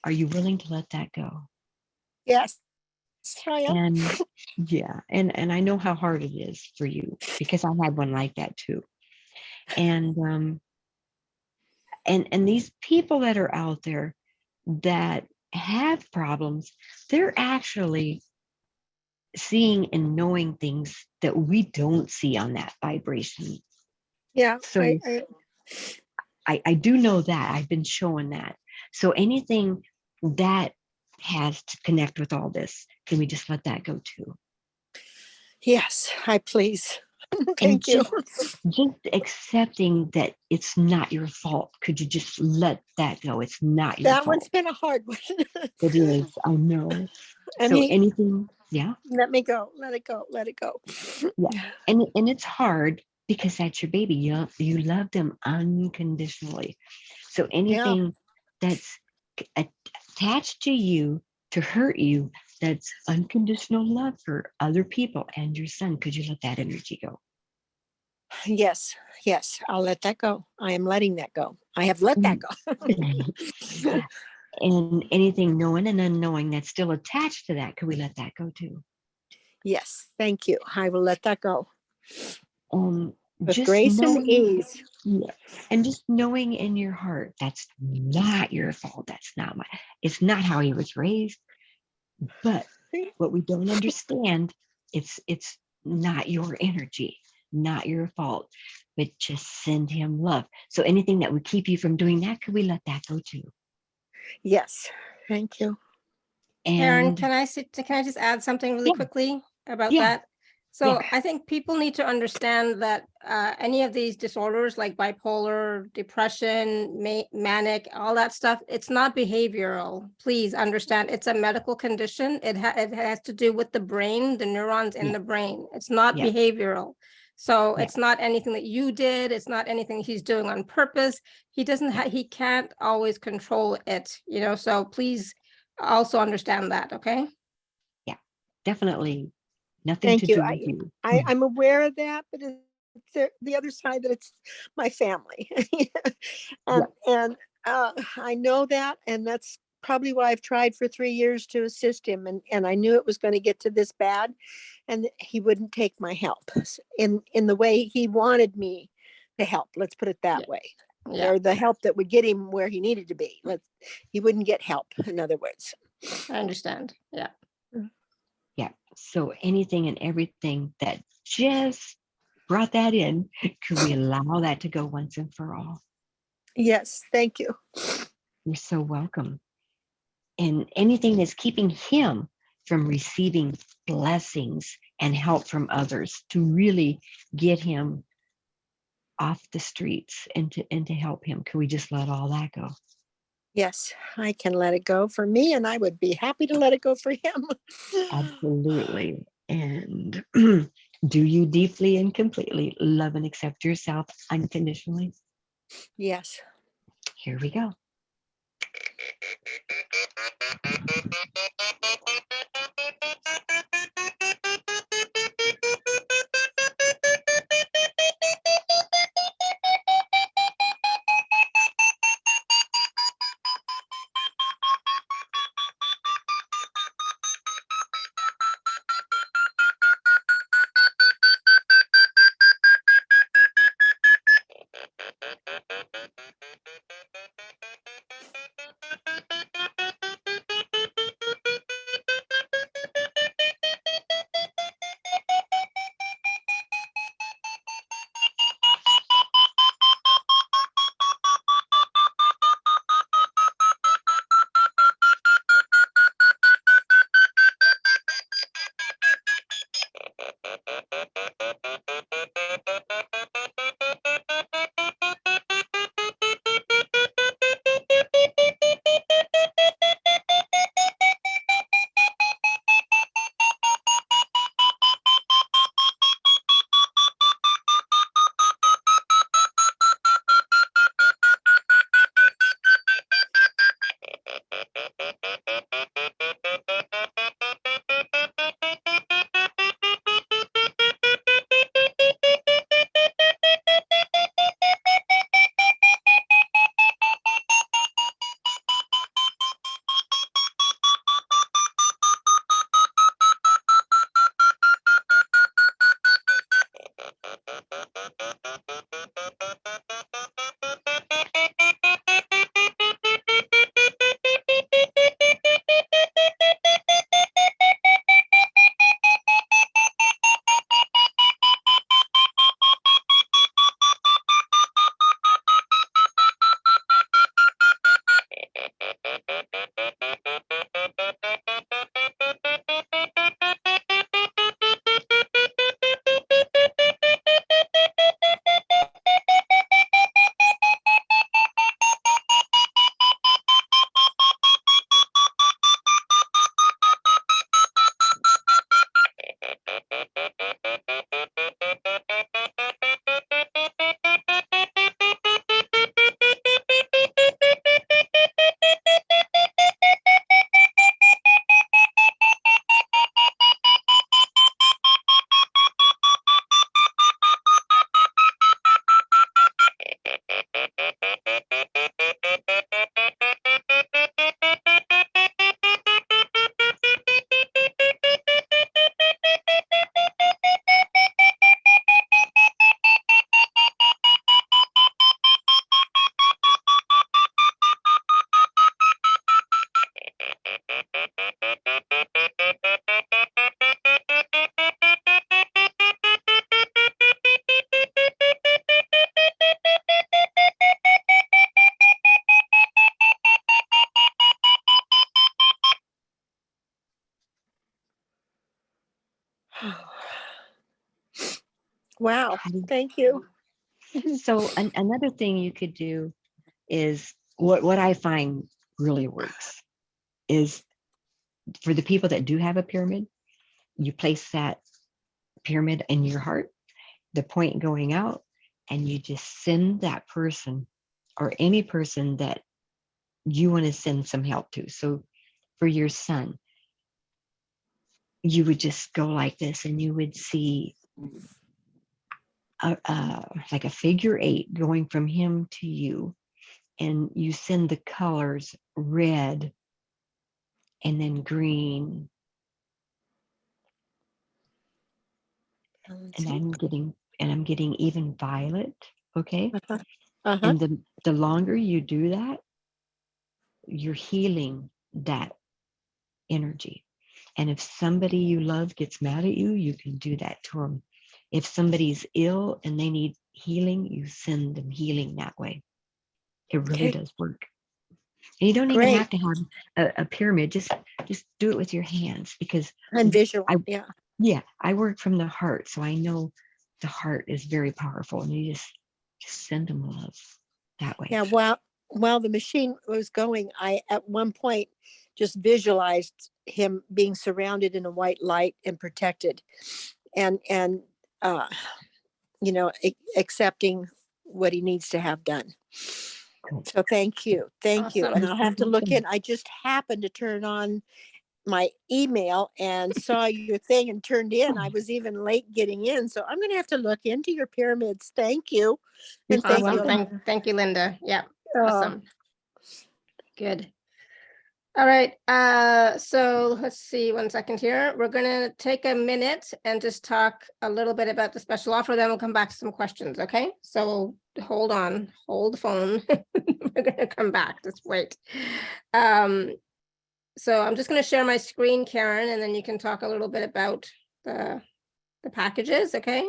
are you willing to let that go? Yes, I am. And yeah, and I know how hard it is for you, because I had one like that too. And these people that are out there that have problems, they're actually seeing and knowing things that we don't see on that vibration. Yeah. So I do know that. I've been showing that. So anything that has to connect with all this, can we just let that go too? Yes, I please. And Thank you. just accepting that it's not your fault. Could you just let that go? It's not your That fault. one's been a hard one. It is. I know. And So anything, yeah. let me go. Let it go. Let it go. Yeah. And it's hard because that's your baby. You love them unconditionally. So anything that's attached to you to hurt you, that's unconditional love for other people and your son, could you let that energy go? Yes, I'll let that go. I am letting that go. I have let that go. And anything knowing and unknowing that's still attached to that, could we let that go too? Yes, thank you. I will let that go. With Just grace and knowing, ease. yeah, and just knowing in your heart, that's not your fault. That's not it's not how he was raised. But what we don't understand, it's not your energy, not your fault, but just send him love. So anything that would keep you from doing that, could we let that go too? Yes, thank you. Karen, And can I just add something really quickly about Yeah. that? So Yeah. I think people need to understand that any of these disorders like bipolar, depression, manic, all that stuff, it's not behavioral. Please understand, it's a medical condition. It has to do with the brain, the neurons in the brain. It's not Yeah. behavioral. So Yeah. it's not anything that you did. It's not anything he's doing on purpose. He can't always control it, so please also understand that. Okay. Yeah, definitely nothing Thank to you. do with you. I'm aware of that, but it's the other side that it's my family. and I know that, and that's probably why I've tried for 3 years to assist him, and I knew it was going to get to this bad, and he wouldn't take my help in the way he wanted me to help. Let's put it that Yeah. way. Yeah, Or the help that would get him where he needed to be. He wouldn't get help, in other words. I understand. Yeah. Yeah. So anything and everything that just brought that in, could we allow that to go once and for all? Yes, thank you. You're so welcome. And anything that's keeping him from receiving blessings and help from others to really get him off the streets and to help him. Can we just let all that go? Yes, I can let it go for me, and I would be happy to let it go for him. Absolutely. And do you deeply and completely love and accept yourself unconditionally? Yes. Here we go. Wow. Thank you. So another thing you could do is what I find really works is for the people that do have a pyramid, you place that pyramid in your heart, the point going out, and you just send that person or any person that you want to send some help to. So for your son, you would just go like this and you would see like a figure eight going from him to you, and you send the colors red and then green, Let's and see. I'm getting even violet Okay. Uh-huh. Uh-huh. And the longer you do that, you're healing that energy. And if somebody you love gets mad at you, you can do that to them. If somebody's ill and they need healing, you send them healing that way. It really Okay. does work. And you don't even Great. have to have a pyramid. Just do it with your hands, because And visual. I Yeah. I work from the heart, so I know the heart is very powerful, and you just send them love that way. Yeah. While the machine was going, I at one point just visualized him being surrounded in a white light and protected, and uh, accepting what he needs to have done. Good. So thank you. And Awesome. I'll have to look in. I just happened to turn on my email and saw your thing and turned in. I was even late getting in. So I'm going to have to look into your pyramids. Thank you. You're And so thank you. Awesome. Thank you, Linda. Yeah. Uh, Awesome. Good. All right. So let's see, 1 second here. We're gonna take a minute and just talk a little bit about the special offer, then we'll come back to some questions, okay? So hold on, hold the phone. We're gonna come back, just wait. So I'm just gonna share my screen, Karen, and then you can talk a little bit about the packages, okay?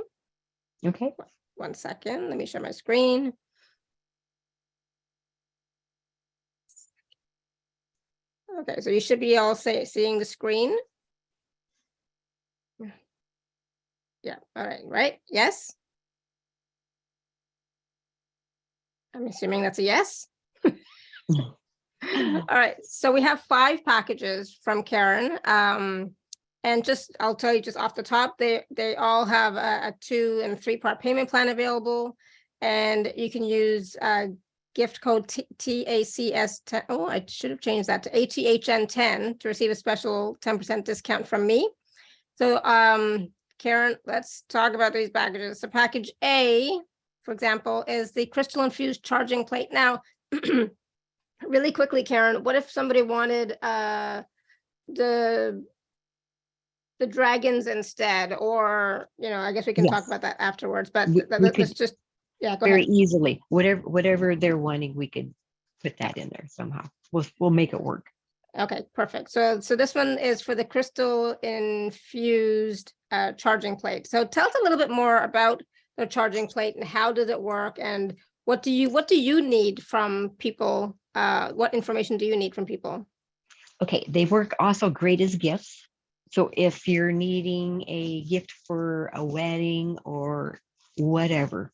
Okay. 1 second, let me share my screen. Okay, so you should be all seeing the screen. Yeah, all right, right? Yes? I'm assuming that's a yes. All right, so we have 5 packages from Karen. And just, I'll tell you just off the top, they all have a 2 and 3 part payment plan available. And you can use gift code TACS10. Oh, I should have changed that to ATHN10 to receive a special 10% discount from me. So Karen, let's talk about these packages. So package A, for example, is the crystal infused charging plate. Now, really quickly, Karen, what if somebody wanted the dragons instead, or I guess we can talk Yes. about that afterwards, but We let's could just go very ahead. easily, whatever they're wanting, we could put that in there somehow. We'll make it work. Okay, perfect. So this one is for the crystal infused charging plate. So tell us a little bit more about the charging plate and how does it work, and what do you need from people? What information do you need from people? Okay, they work also great as gifts. So if you're needing a gift for a wedding or whatever,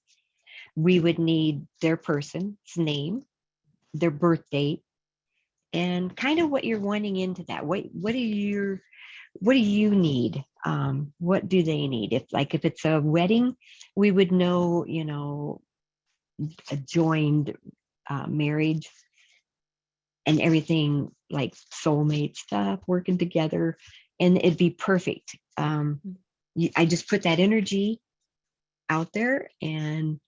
we would need their person's name, their birth date, and kind of what you're wanting into that. What do you need? What do they need? If it's a wedding, we would know, a joined marriage and everything, like soulmate stuff, working together, and it'd be perfect. I just put that energy out there and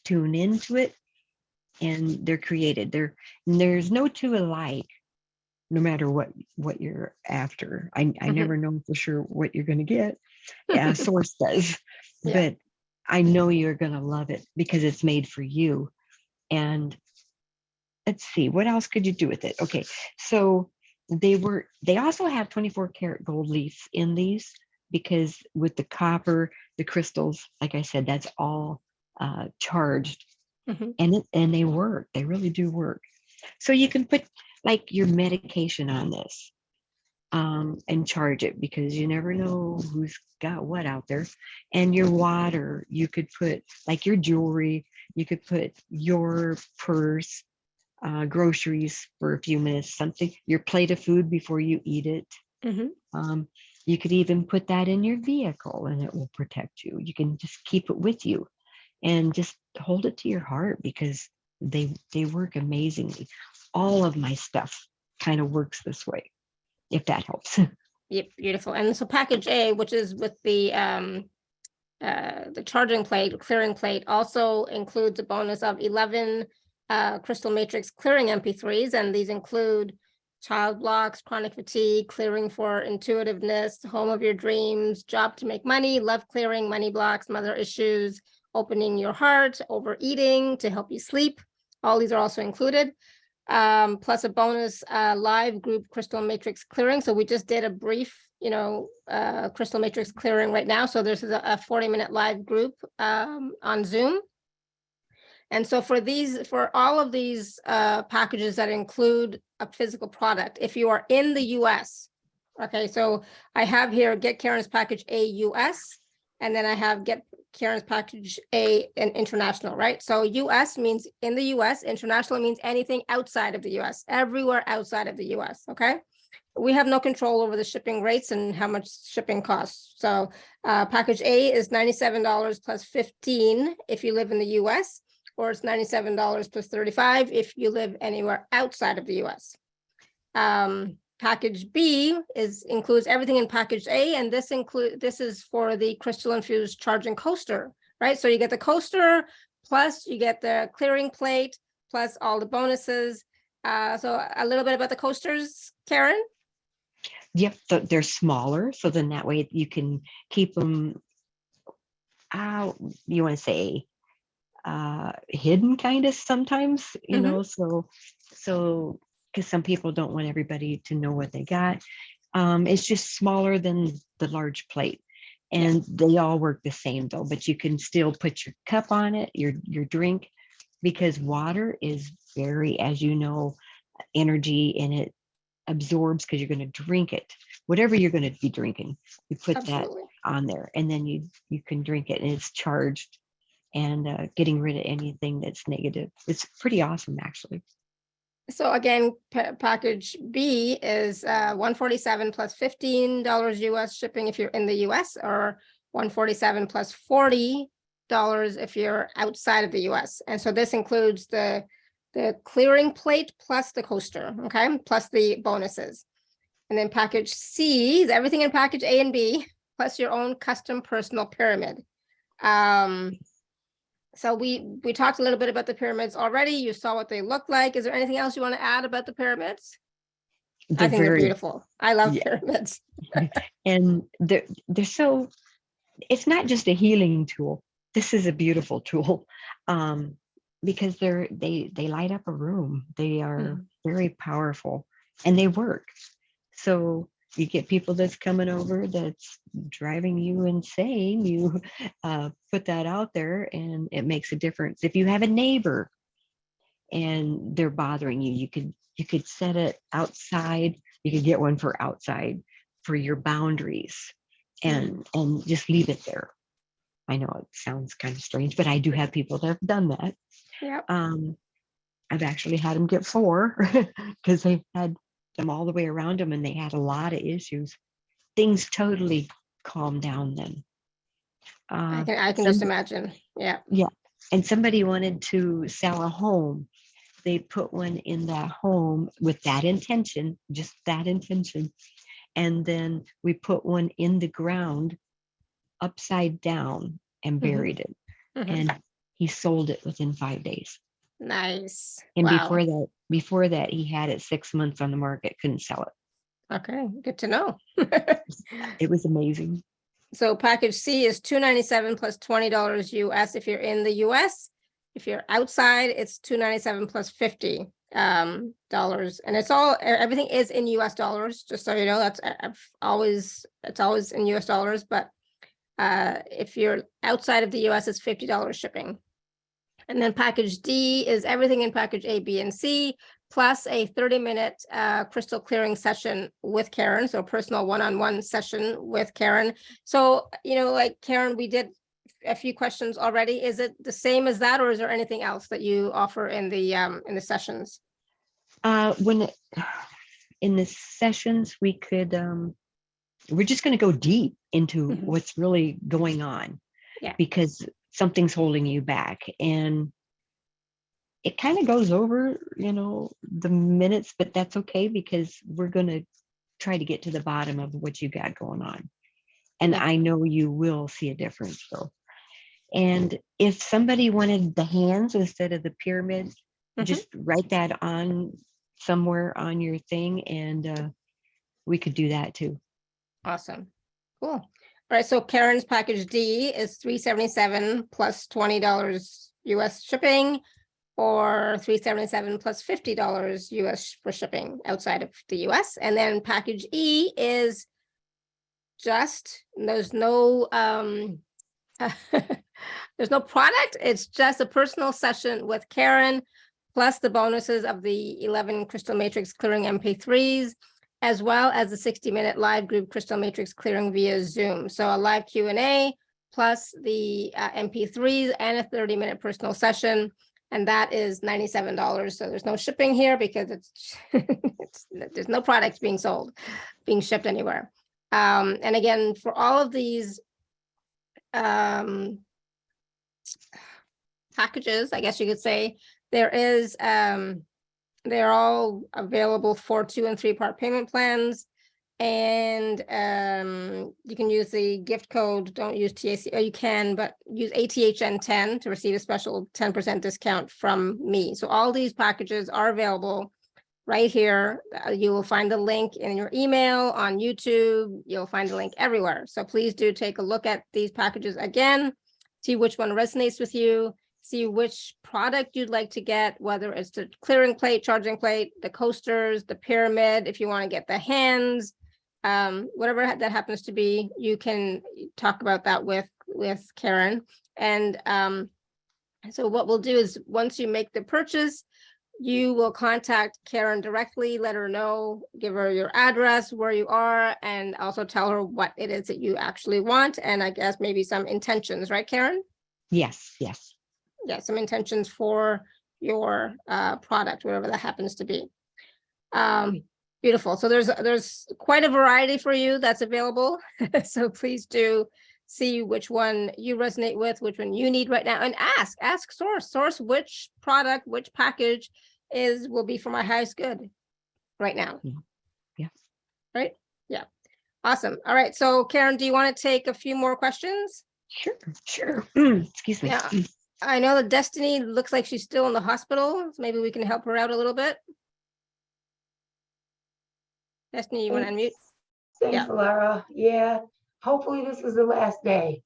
tune into it, and they're created. There's no two alike, no matter what you're after. I never know for sure what you're going to get. Yeah, source does. Yeah. But I know you're going to love it because it's made for you. And let's see, what else could you do with it? Okay, so they also have 24 karat gold leaf in these, because with the copper, the crystals, like I said, that's all charged. And they work. They really do work. So you can put like your medication on this and charge it, because you never know who's got what out there. And your water, you could put like your jewelry, you could put your purse, groceries for a few minutes, something, your plate of food before you eat it. You could even put that in your vehicle and it will protect you. You can just keep it with you and just hold it to your heart, because they work amazingly. All of my stuff kind of works this way, if that helps. Yep, beautiful. And so package A, which is with the charging plate, clearing plate, also includes a bonus of 11 crystal matrix clearing MP3s, and these include child blocks, chronic fatigue, clearing for intuitiveness, home of your dreams, job to make money, love clearing, money blocks, mother issues, opening your heart, overeating to help you sleep. All these are also included. Plus a bonus live group crystal matrix clearing. So we just did a brief, crystal matrix clearing right now. So this is a 40-minute live group on Zoom. And so for all of these packages that include a physical product, if you are in the US, okay, so I have here Get Karen's Package A US, and then I have Get Karen's Package A and International, right? So US means in the US, international means anything outside of the US, everywhere outside of the US, okay? We have no control over the shipping rates and how much shipping costs. So package A is $97 plus 15 if you live in the US, or it's $97 plus 35 if you live anywhere outside of the US. Package B includes everything in package A, and this is for the crystal infused charging coaster, right? So you get the coaster, plus you get the clearing plate, plus all the bonuses. So a little bit about the coasters, Karen? Yep, they're smaller, so then that way you can keep them out. You want to say hidden, kind of sometimes, so because some people don't want everybody to know what they got. It's just smaller than the large plate, and they all work the same though. But you can still put your cup on it, your drink, because water is very, as you know, energy, and it absorbs because you're going to drink it. Whatever you're going to be drinking, you put Absolutely. that on there, and then you can drink it, and it's charged and getting rid of anything that's negative. It's pretty awesome, actually. So again, package B is $147 plus $15 US shipping if you're in the US, or $147 plus $40 if you're outside of the US. And so this includes the clearing plate plus the coaster, okay, plus the bonuses. And then package C is everything in package A and B, plus your own custom personal pyramid. So we talked a little bit about the pyramids already. You saw what they look like. Is there anything else you want to add about the pyramids? I think they're beautiful. I love pyramids. And they're so, it's not just a healing tool. This is a beautiful tool, because they light up a room. They are very powerful, and they work. So you get people that's coming over that's driving you insane. You put that out there, and it makes a difference. If you have a neighbor and they're bothering you, you could set it outside. You could get one for outside for your boundaries, and just leave it there. I know it sounds kind of strange, but I do have people that have done that. Yep. I've actually had them get 4 because they've had them all the way around them, and they had a lot of issues. Things totally calmed down then. I can just imagine. Yeah. Yeah. And somebody wanted to sell a home. They put one in that home with that intention, just that intention. And then we put one in the ground upside down and buried it. And he sold it within 5 days. Nice. And Wow. before that, he had it 6 months on the market, couldn't sell it. Okay, good to know. It was amazing. So package C is $297 plus $20 US if you're in the US. If you're outside, it's $297 plus $50 dollars, and everything is in US dollars. Just so you know, it's always in US dollars. But if you're outside of the US, it's $50 shipping. And then package D is everything in package A, B, and C, plus a 30-minute crystal clearing session with Karen. So personal one-on-one session with Karen. So, like Karen, we did a few questions already. Is it the same as that, or is there anything else that you offer in the sessions? In the sessions, we could, we're just going to go deep into what's really going on. Yeah. Because something's holding you back, and it kind of goes over, the minutes, but that's okay, because we're going to try to get to the bottom of what you got going on. And I know you will see a difference though. And if somebody wanted the hands instead of the pyramid, just write that on somewhere on your thing, and we could do that too. Awesome. Cool. All right, so Karen's package D is $377 plus $20 US shipping, or $377 plus $50 US for shipping outside of the US. And then package E is just, there's no there's no product. It's just a personal session with Karen, plus the bonuses of the 11 Crystal Matrix clearing MP3s, as well as the 60-minute live group Crystal Matrix clearing via Zoom. So a live Q&A, plus the MP3s and a 30-minute personal session. And that is $97. So there's no shipping here because it's, there's no products being sold, being shipped anywhere. And again, for all of these packages, I guess you could say, there is they're all available for 2 and 3 part payment plans. And you can use the gift code, don't use TAC, or you can, but use ATHN10 to receive a special 10% discount from me. So all these packages are available right here. You will find the link in your email, on YouTube. You'll find the link everywhere. So please do take a look at these packages again, see which one resonates with you, see which product you'd like to get, whether it's the clearing plate, charging plate, the coasters, the pyramid, if you want to get the hands, whatever that happens to be, you can talk about that with Karen. And so what we'll do is, once you make the purchase, you will contact Karen directly, let her know, give her your address, where you are, and also tell her what it is that you actually want. And I guess maybe some intentions, right, Karen? Yes. Yeah, some intentions for your product, whatever that happens to be. Beautiful. So there's quite a variety for you that's available. So please do see which one you resonate with, which one you need right now, and ask source which product, which package will be for my highest good right now. Yeah. Right? Yeah. Awesome. All right. So Karen, do you want to take a few more questions? Sure. Excuse me. Yeah. I know that Destiny looks like she's still in the hospital. So maybe we can help her out a little bit. Destiny, you want to unmute? Thanks, Alara. Yeah. Hopefully this is the last day.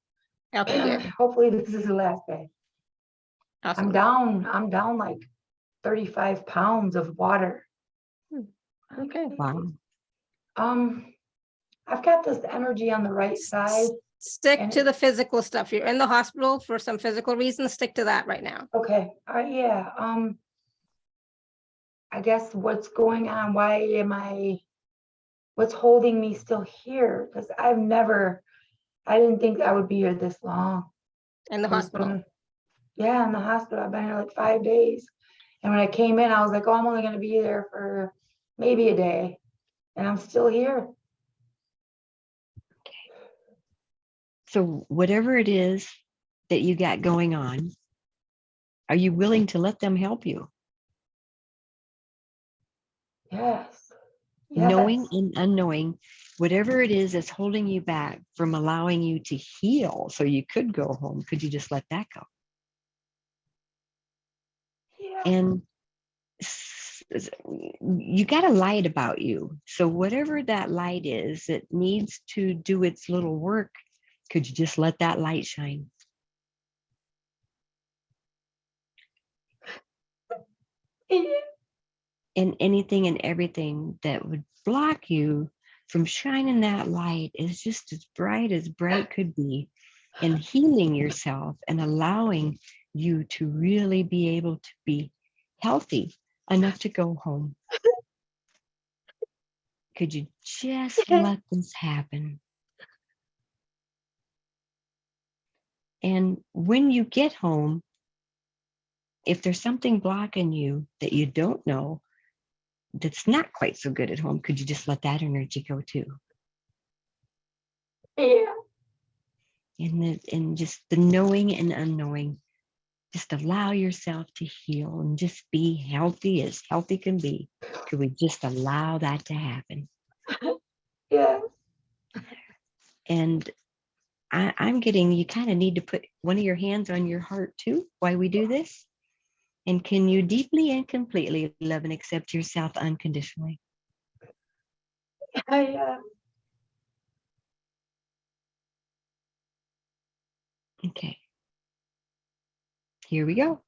Okay, good. Hopefully this is the last day. Awesome. I'm down like 35 pounds of water. Okay. Wow. I've got this energy on the right side. Stick to the physical stuff. You're in the hospital for some physical reasons. Stick to that right now. Okay. Yeah. I guess what's going on? What's holding me still here? Because I didn't think I would be here this long. In the hospital. Yeah, in the hospital. I've been here like 5 days. And when I came in, I was like, oh, I'm only going to be there for maybe a day. And I'm still here. So whatever it is that you got going on, are you willing to let them help you? Yes. Knowing and unknowing, whatever it is that's holding you back from allowing you to heal so you could go home, could you just let that go? Yeah. And you got a light about you. So whatever that light is that needs to do its little work, could you just let that light shine? And anything and everything that would block you from shining that light is just as bright could be, and healing yourself and allowing you to really be able to be healthy enough to go home. Could you just let this happen? And when you get home, if there's something blocking you that you don't know, that's not quite so good at home, could you just let that energy go too? Yeah. And just the knowing and unknowing, just allow yourself to heal and just be healthy as healthy can be. Could we just allow that to happen? Yeah. And I'm getting, you kind of need to put one of your hands on your heart too while we do this. And can you deeply and completely love and accept yourself unconditionally? Okay. Here we go.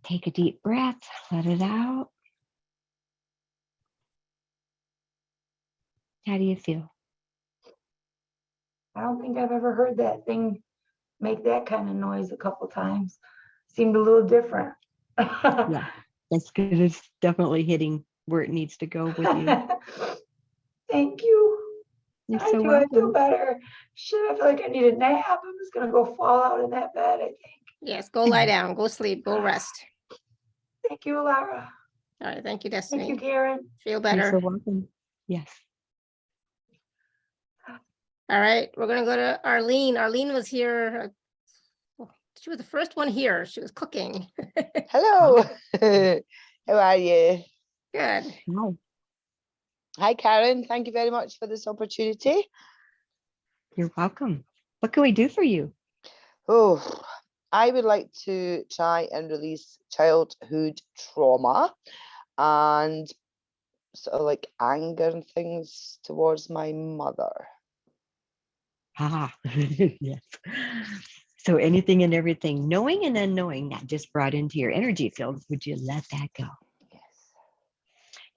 Take a deep breath, let it out. How do you feel? I don't think I've ever heard that thing make that kind of noise a couple times. Seemed a little different. Yeah, that's good. It's definitely hitting where it needs to go with you. Thank you. You're I so do. I feel welcome. better. Shit, I feel like I need a nap. I'm just gonna go fall out in that bed, I think. Yes, go lie down, go sleep, go rest. Thank you, Lara. All right, thank you, Thank you, Destiny. Karen. Feel You're better. so welcome. Yes. All right, we're gonna go to Arlene. Arlene was here. She was the first one here. She was cooking. Hello. How are you? Good. Hi. Hi, Karen. Thank you very much for this opportunity. You're welcome. What can we do for you? Oh, I would like to try and release childhood trauma and sort of like anger and things towards my mother. Ah, yes. So anything and everything, knowing and unknowing, that just brought into your energy field, would you let that go? Yes.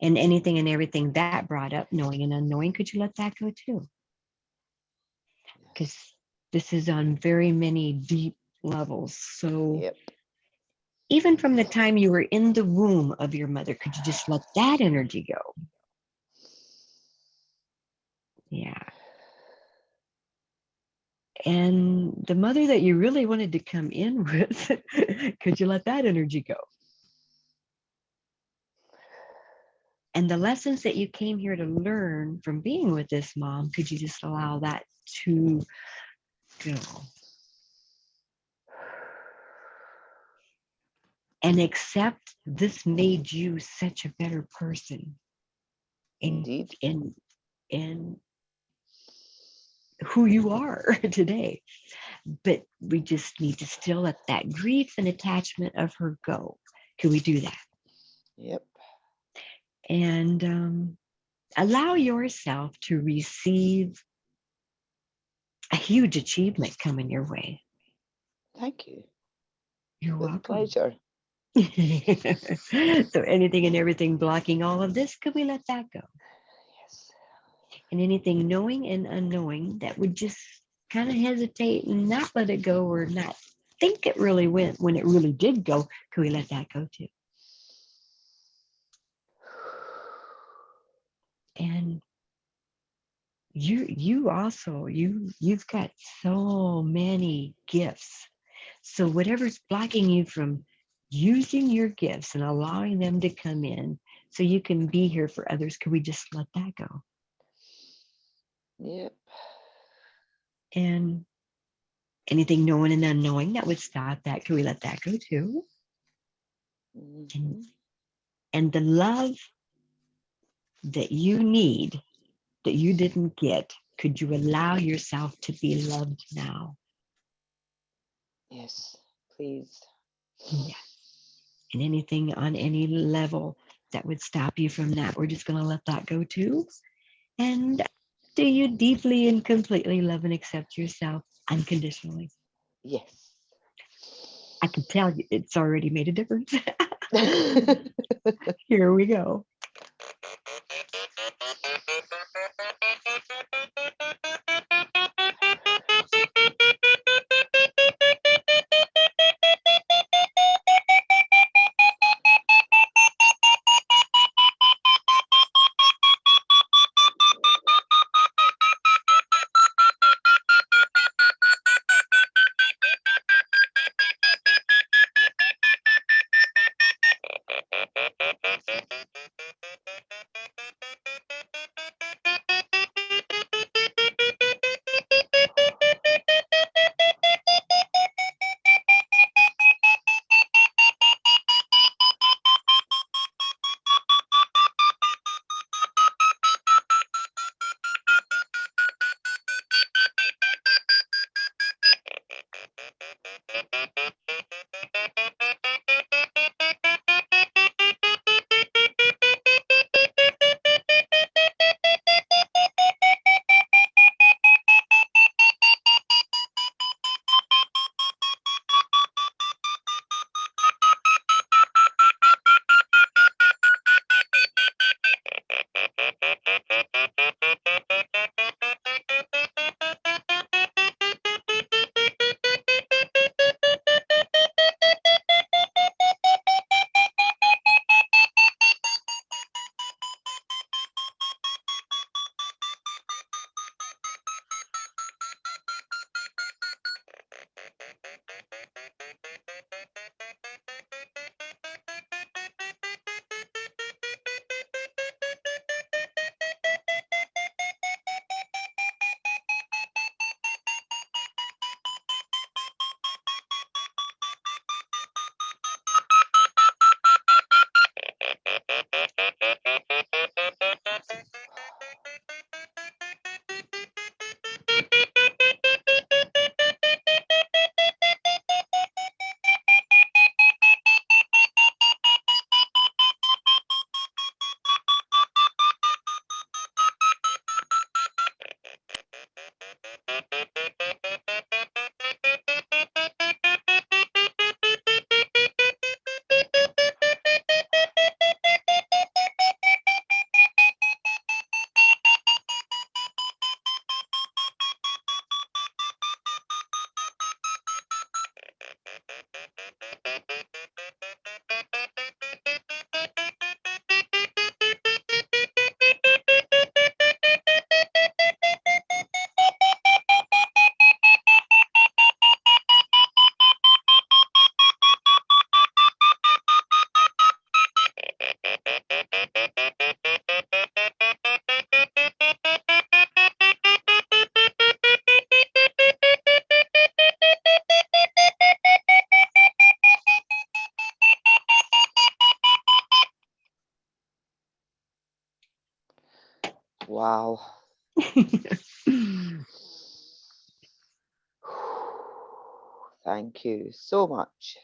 And anything and everything that brought up, knowing and unknowing, could you let that go too? Because this is on very many deep levels. So Yep. even from the time you were in the womb of your mother, could you just let that energy go? Yeah. And the mother that you really wanted to come in with, could you let that energy go? And the lessons that you came here to learn from being with this mom, could you just allow that to go? And accept this made you such a better person Indeed. in who you are today. But we just need to still let that grief and attachment of her go. Can we do that? Yep. And allow yourself to receive a huge achievement coming your way. Thank you. You're With welcome. pleasure. So anything and everything blocking all of this, could we let that go? Yes. And anything knowing and unknowing that would just kind of hesitate and not let it go, or not think it really went when it really did go, could we let that go too? And you've got so many gifts. So whatever's blocking you from using your gifts and allowing them to come in so you can be here for others, could we just let that go? Yep. And anything knowing and unknowing that would stop that, could we let that go too? Mhm. And the love that you need, that you didn't get, could you allow yourself to be loved now? Yes, please. Yeah. And anything on any level that would stop you from that, we're just going to let that go too. And do you deeply and completely love and accept yourself unconditionally? Yes. I can tell you it's already made a difference. Here we go. Wow. Thank you so much.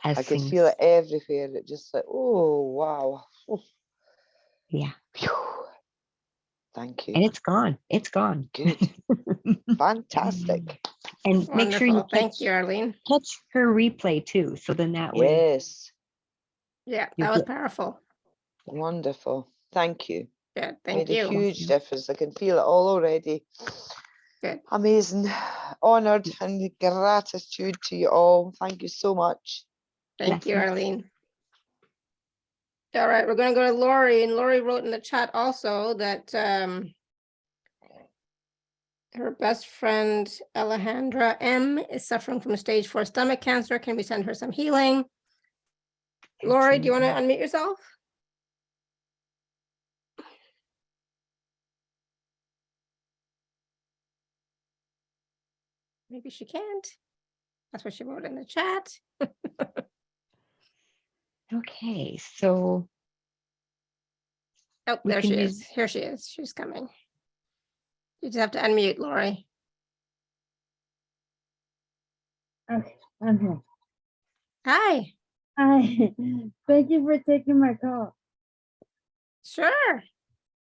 I could Blessings. feel it everywhere. It just like, oh, wow. Yeah. Phew. Thank And you. it's gone. It's gone. Good. Fantastic. And make sure you Wonderful. Thank you, Arlene. catch her replay too. So then that way Yes. Yeah, you'll that was get powerful. Wonderful. Thank you. Good. Thank Made a you. huge difference. I can feel it all already. Good. Amazing. Honored and gratitude to you all. Thank you so much. Thank you, blessings. Arlene. All right, we're going to go to Lori, and Lori wrote in the chat also that her best friend Alejandra M is suffering from stage 4 stomach cancer. Can we send her some healing? Lori, do you want to unmute yourself? Maybe she can't. That's what she wrote in the chat. Okay, so Oh, we there can she use is. Here she is. She's coming. You just have to unmute, Lori. Okay, I'm here. Hi. Hi. Thank you for taking my call. Sure.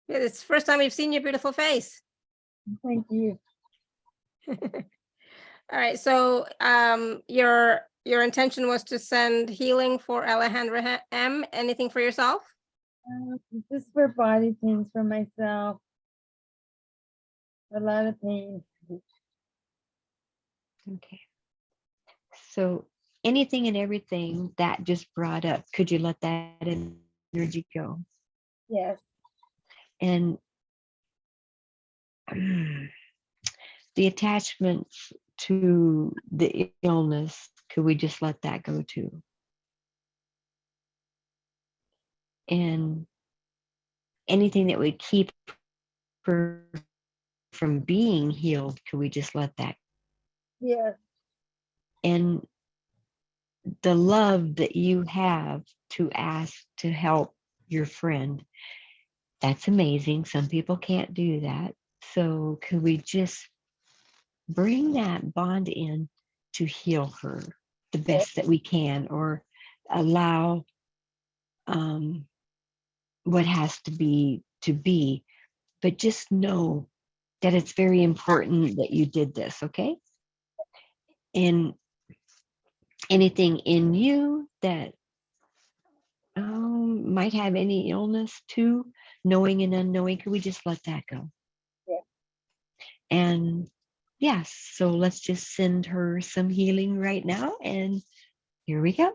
It's the first time we've seen your beautiful face. Thank you. All right. So your intention was to send healing for Alejandra M. Anything for yourself? Just for body pains for myself. A lot of pain. okay. So anything and everything that just brought up, could you let that energy go? Yes. And the attachments to the illness, could we just let that go too? And anything that would keep her from being healed, could we just let that? Yes. And the love that you have to ask to help your friend, that's amazing. Some people can't do that. So could we just bring that bond in to heal her the best that we can, or allow what has to be, but just know that it's very important that you did this, okay? And anything in you that might have any illness too, knowing and unknowing, could we just let that go? Yeah. And yes, so let's just send her some healing right now. And here we go.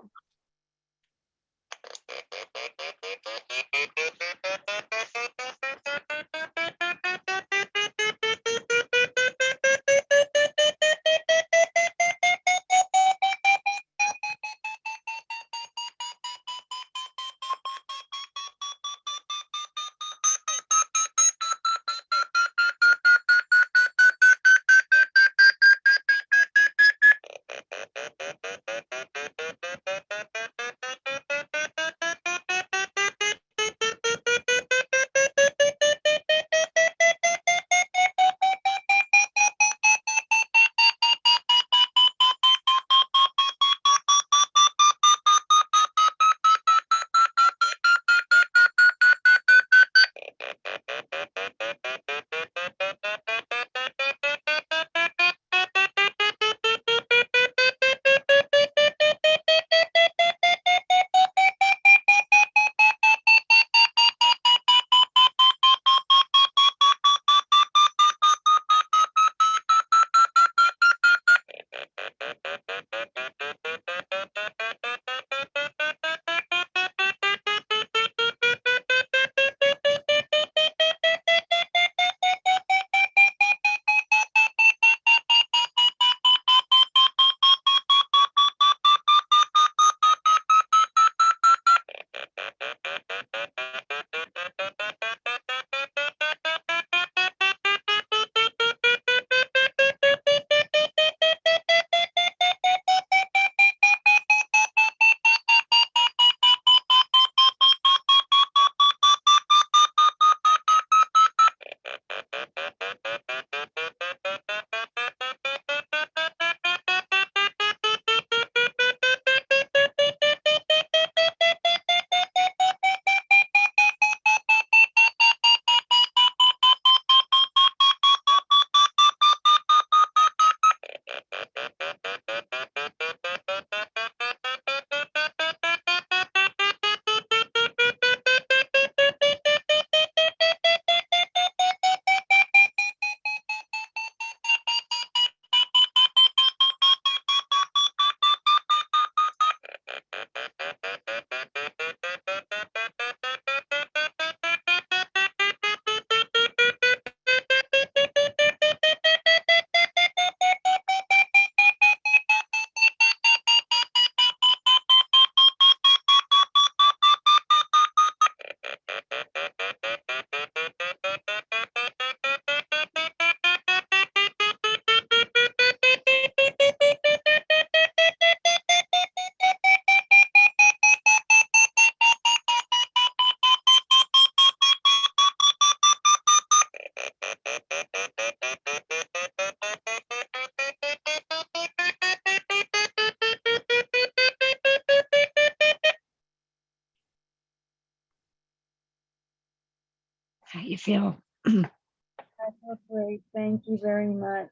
How you feel? I feel great. Thank you very much.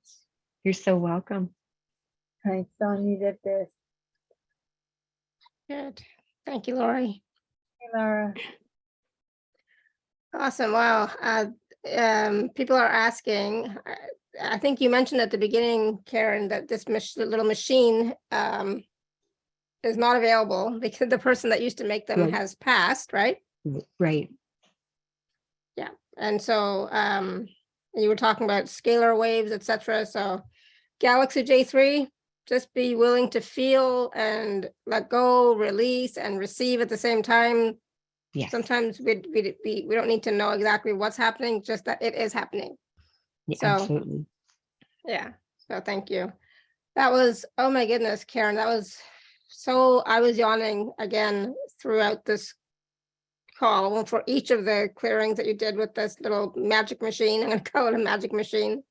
You're so welcome. I so needed this. Good. Thank you, Lori. Hey, Laura. Awesome. Wow. People are asking, I think you mentioned at the beginning, Karen, that this little machine is not available because the person that used to make them Right. has passed, right? Right. Yeah. And so you were talking about scalar waves, etc. So Galaxy J3, just be willing to feel and let go, release, and receive at the same time. Yes. Sometimes we don't need to know exactly what's happening, just that it is happening. Yeah, So absolutely. yeah, so thank you. That was, oh my goodness, Karen, that was so, I was yawning again throughout this call. Well, for each of the clearings that you did with this little magic machine, I'm going to call it a magic machine.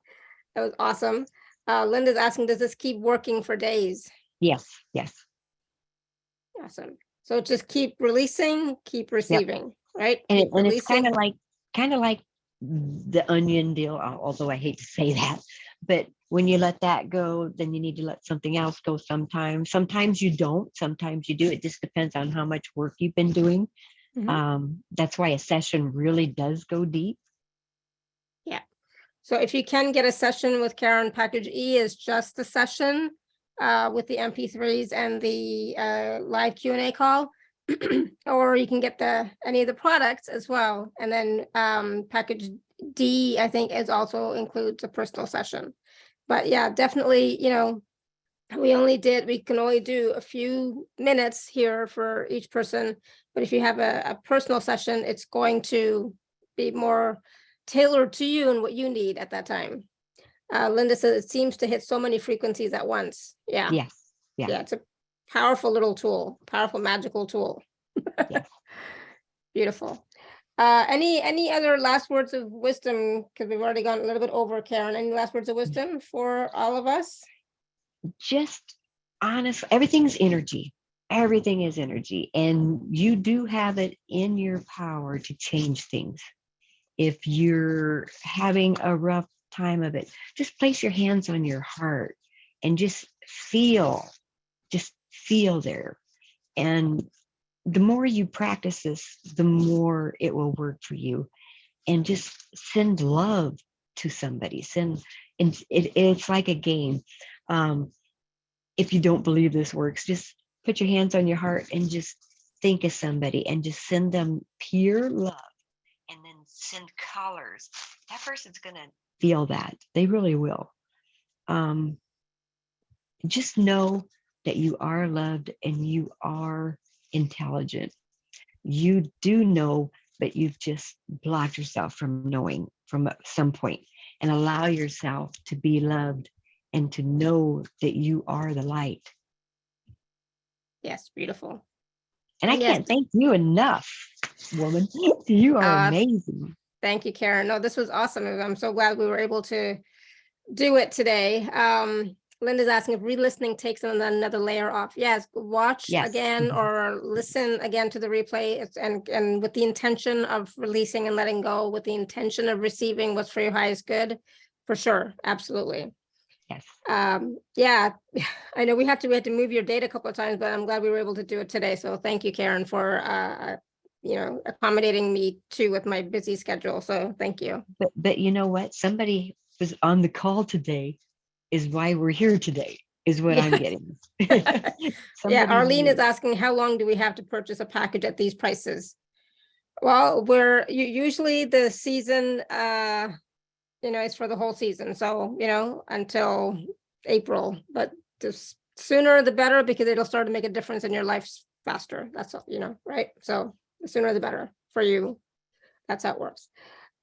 That was awesome. Linda's asking, does this keep working for days? Yes. Yes. Awesome. So just keep releasing, keep receiving, right? And, Keep and it's kind releasing. of like the onion deal, although I hate to say that, but when you let that go, then you need to let something else go sometimes. Sometimes you don't, sometimes you do. It just depends on how much work you've been doing. That's why a session really does go deep. Yeah. So if you can get a session with Karen, package E is just a session with the MP3s and the live Q&A call, or you can get any of the products as well. And then package D, I think, also includes a personal session. But yeah, definitely, we can only do a few minutes here for each person. But if you have a personal session, it's going to be more tailored to you and what you need at that time. Linda says it seems to hit so many frequencies at once. Yeah. Yes. Yeah. Yeah, it's a powerful little tool, powerful magical tool. Yes. Beautiful. Any other last words of wisdom? Because we've already gone a little bit over, Karen. Any last words of wisdom for all of us? Just honest, everything's energy. Everything is energy, and you do have it in your power to change things. If you're having a rough time of it, just place your hands on your heart and just feel there. And the more you practice this, the more it will work for you. And just send love to somebody. It's like a game. If you don't believe this works, just put your hands on your heart and just think of somebody and just send them pure love, and then send colors. That person's going to feel that. They really will. Just know that you are loved and you are intelligent. You do know, but you've just blocked yourself from knowing from some point, and allow yourself to be loved and to know that you are the light. Yes, beautiful. And I Yes. can't thank you enough, woman. You are amazing. Thank you, Karen. No, this was awesome. I'm so glad we were able to do it today. Linda's asking if re-listening takes another layer off. Yes, watch again or listen again to the replay, and with the intention of releasing and letting go, with the intention of receiving what's for your highest good, for sure. Absolutely. Yes. Yeah, I know we had to move your date a couple of times, but I'm glad we were able to do it today. So thank you, Karen, for accommodating me too with my busy schedule. So thank you. But you know what? Somebody was on the call today, is why we're here today, is what I'm getting. Yeah, Arlene is asking, how long do we have to purchase a package at these prices? Well, usually the season, it's for the whole season. So, until April, but the sooner the better, because it'll start to make a difference in your life faster. That's all, right? So the sooner the better for you. That's how it works.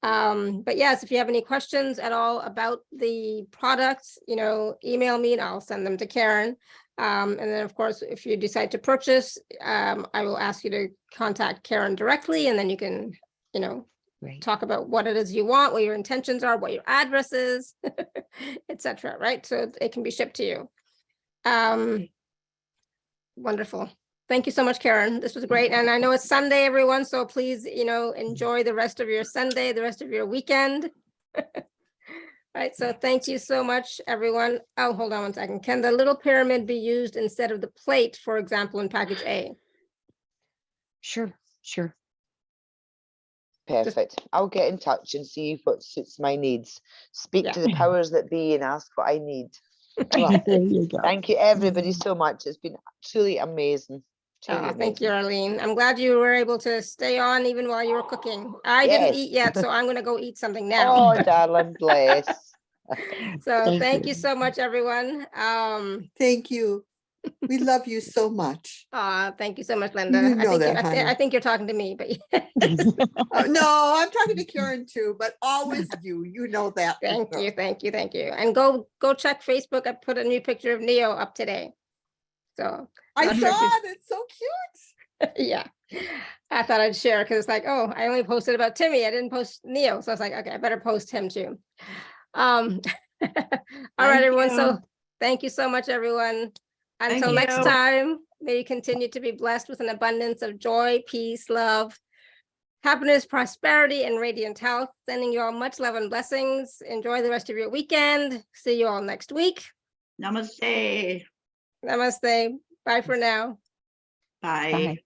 But yes, if you have any questions at all about the products, email me and I'll send them to Karen. And then of course, if you decide to purchase, I will ask you to contact Karen directly, and then you can, talk about what it is you want, what your intentions are, what your address is, etc. Right? So it can be shipped to you. Wonderful. Thank you so much, Karen. This was great. And I know it's Sunday, everyone, so please, enjoy the rest of your Sunday, the rest of your weekend. Right, so thank you so much, everyone. Oh, hold on one second. Can the little pyramid be used instead of the plate, for example, in package A? Sure. Perfect. I'll get in touch and see what suits my needs. Speak Yeah. to the powers that be and ask what I need. Well, There you go. thank you, everybody, so much. It's been truly amazing. Truly amazing. Thank you, Arlene. I'm glad you were able to stay on even while you were cooking. I didn't Yes. eat yet, so I'm going to go eat something now. Oh, darling, bless. So Thank thank you. you so much, everyone. Thank you. We love you so much. Thank you so much, Linda. You know that, I honey. think you're talking to me, but No, I'm talking to Karen too, but always you. You know that. for thank sure. you, thank you, thank you. And go check Facebook. I put a new picture of Neo up today. So I not sure saw if it. It's so cute. yeah, I thought I'd share because it's like, oh, I only posted about Timmy. I didn't post Neo. So I was like, okay, I better post him too. All right, everyone. So thank you so much, everyone. Until next time, may you continue to be blessed with an abundance of joy, peace, love, happiness, prosperity, and radiant health. Sending you all much love and blessings. Enjoy the rest of your weekend. See you all next week. Namaste. Namaste. Bye for now. Bye. Bye.